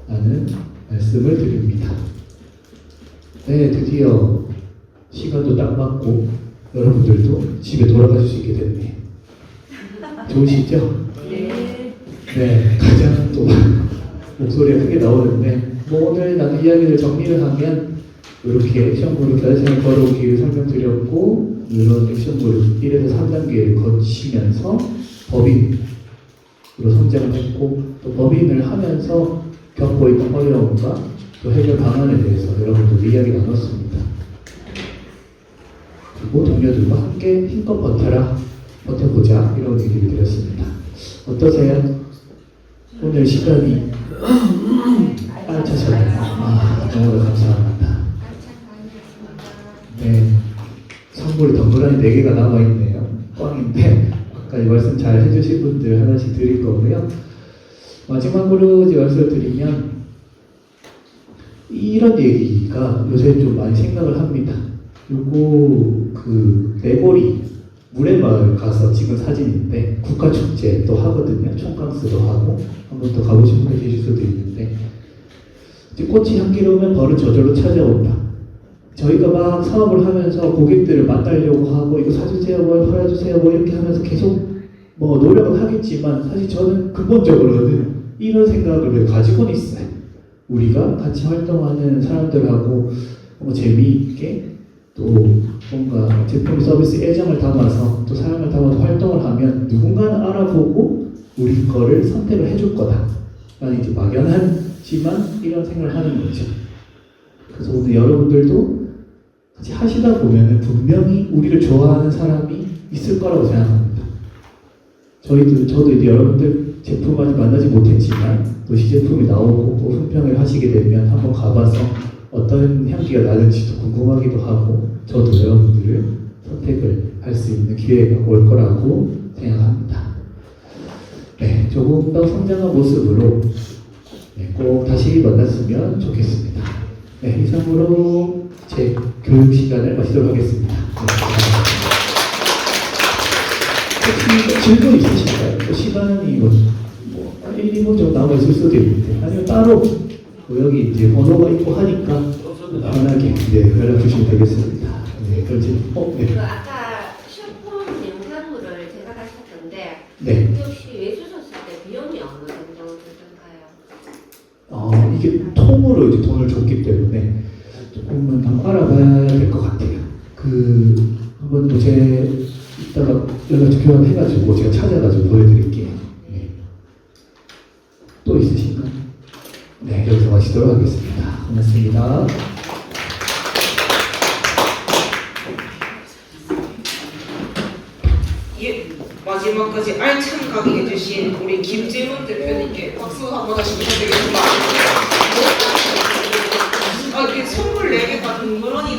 Speaker 1: 라는 말씀을 드립니다. 네, 드디어 시간도 딱 맞고 여러분들도 집에 돌아가실 수 있게 됐네요. 좋으시죠?
Speaker 2: 네.
Speaker 1: 네, 가장 또 목소리가 크게 나오는데 뭐 오늘 나눈 이야기를 정리를 하면 이렇게 액션 그룹 결승을 걸어오기를 설명드렸고 이런 액션 그룹 1에서 3단계를 거치면서 법인으로 성장을 했고 또 법인을 하면서 겪고 있는 어려움과 또 해결 방안에 대해서 여러분들 이야기 나눴습니다. 그리고 동료들과 함께 힘껏 버텨보자 이런 얘기를 드렸습니다. 어떠세요? 오늘 시간이 알차셨나요? 너무 감사합니다. 네, 선물이 덩그러니 4개가 남아있네요. 꽝인데 아까 말씀 잘 해주신 분들 하나씩 드릴 거고요. 마지막으로 이제 말씀을 드리면 이런 얘기가 요새 좀 많이 생각을 합니다. 요거 내고리 물의마을 가서 찍은 사진인데 국가축제 또 하거든요. 총캉스도 하고 한번 더 가보신 분이 계실 수도 있는데 이제 꽃이 향기로우면 벌은 저절로 찾아온다. 저희가 막 사업을 하면서 고객들을 만나려고 하고 이거 사주세요, 뭐 팔아주세요, 뭐 이렇게 하면서 계속 뭐 노력은 하겠지만 사실 저는 근본적으로는 이런 생각을 가지고는 있어요. 우리가 같이 활동하는 사람들하고 뭐 재미있게 또 뭔가 제품 서비스 애정을 담아서 또 사랑을 담아서 활동을 하면 누군가는 알아보고 우리 거를 선택을 해줄 거다 라는 이제 막연하지만 이런 생각을 하는 거죠. 그래서 오늘 여러분들도 같이 하시다 보면 분명히 우리를 좋아하는 사람이 있을 거라고 생각합니다. 저도 이제 여러분들 제품 아직 만나지 못했지만 또 시제품이 나오고 또 품평을 하시게 되면 한번 가봐서 어떤 향기가 나는지도 궁금하기도 하고 저도 여러분들을 선택을 할 수 있는 기회가 올 거라고 생각합니다. 네, 조금 더 성장한 모습으로 꼭 다시 만났으면 좋겠습니다. 네, 이상으로 제 교육 시간을 마치도록 하겠습니다. 혹시 질문 있으신가요? 또 시간이 뭐 1, 2분 정도 남아있을 수도 있는데 아니면 따로 여기 이제 번호가 있고 하니까 편하게 연락 주시면 되겠습니다. 네, 그렇지. 네.
Speaker 5: 아까 슈퍼 영상물을 제가 가셨던데
Speaker 1: 네.
Speaker 5: 그게 혹시 외주셨을 때 비용이 어느 정도 들던가요?
Speaker 1: 이게 통으로 이제 돈을 줬기 때문에 조금은 한번 알아봐야 될 것 같아요. 한번 또 이따가 연락 교환해가지고 제가 찾아가지고 보여드릴게요. 네. 또 있으신가요? 네, 여기서 마치도록 하겠습니다. 고맙습니다.
Speaker 6: 예, 마지막까지 알찬 강의해주신 우리 김재훈 대표님께 박수 한번 다시 부탁드리겠습니다. 이게 선물 4개 다 동그러니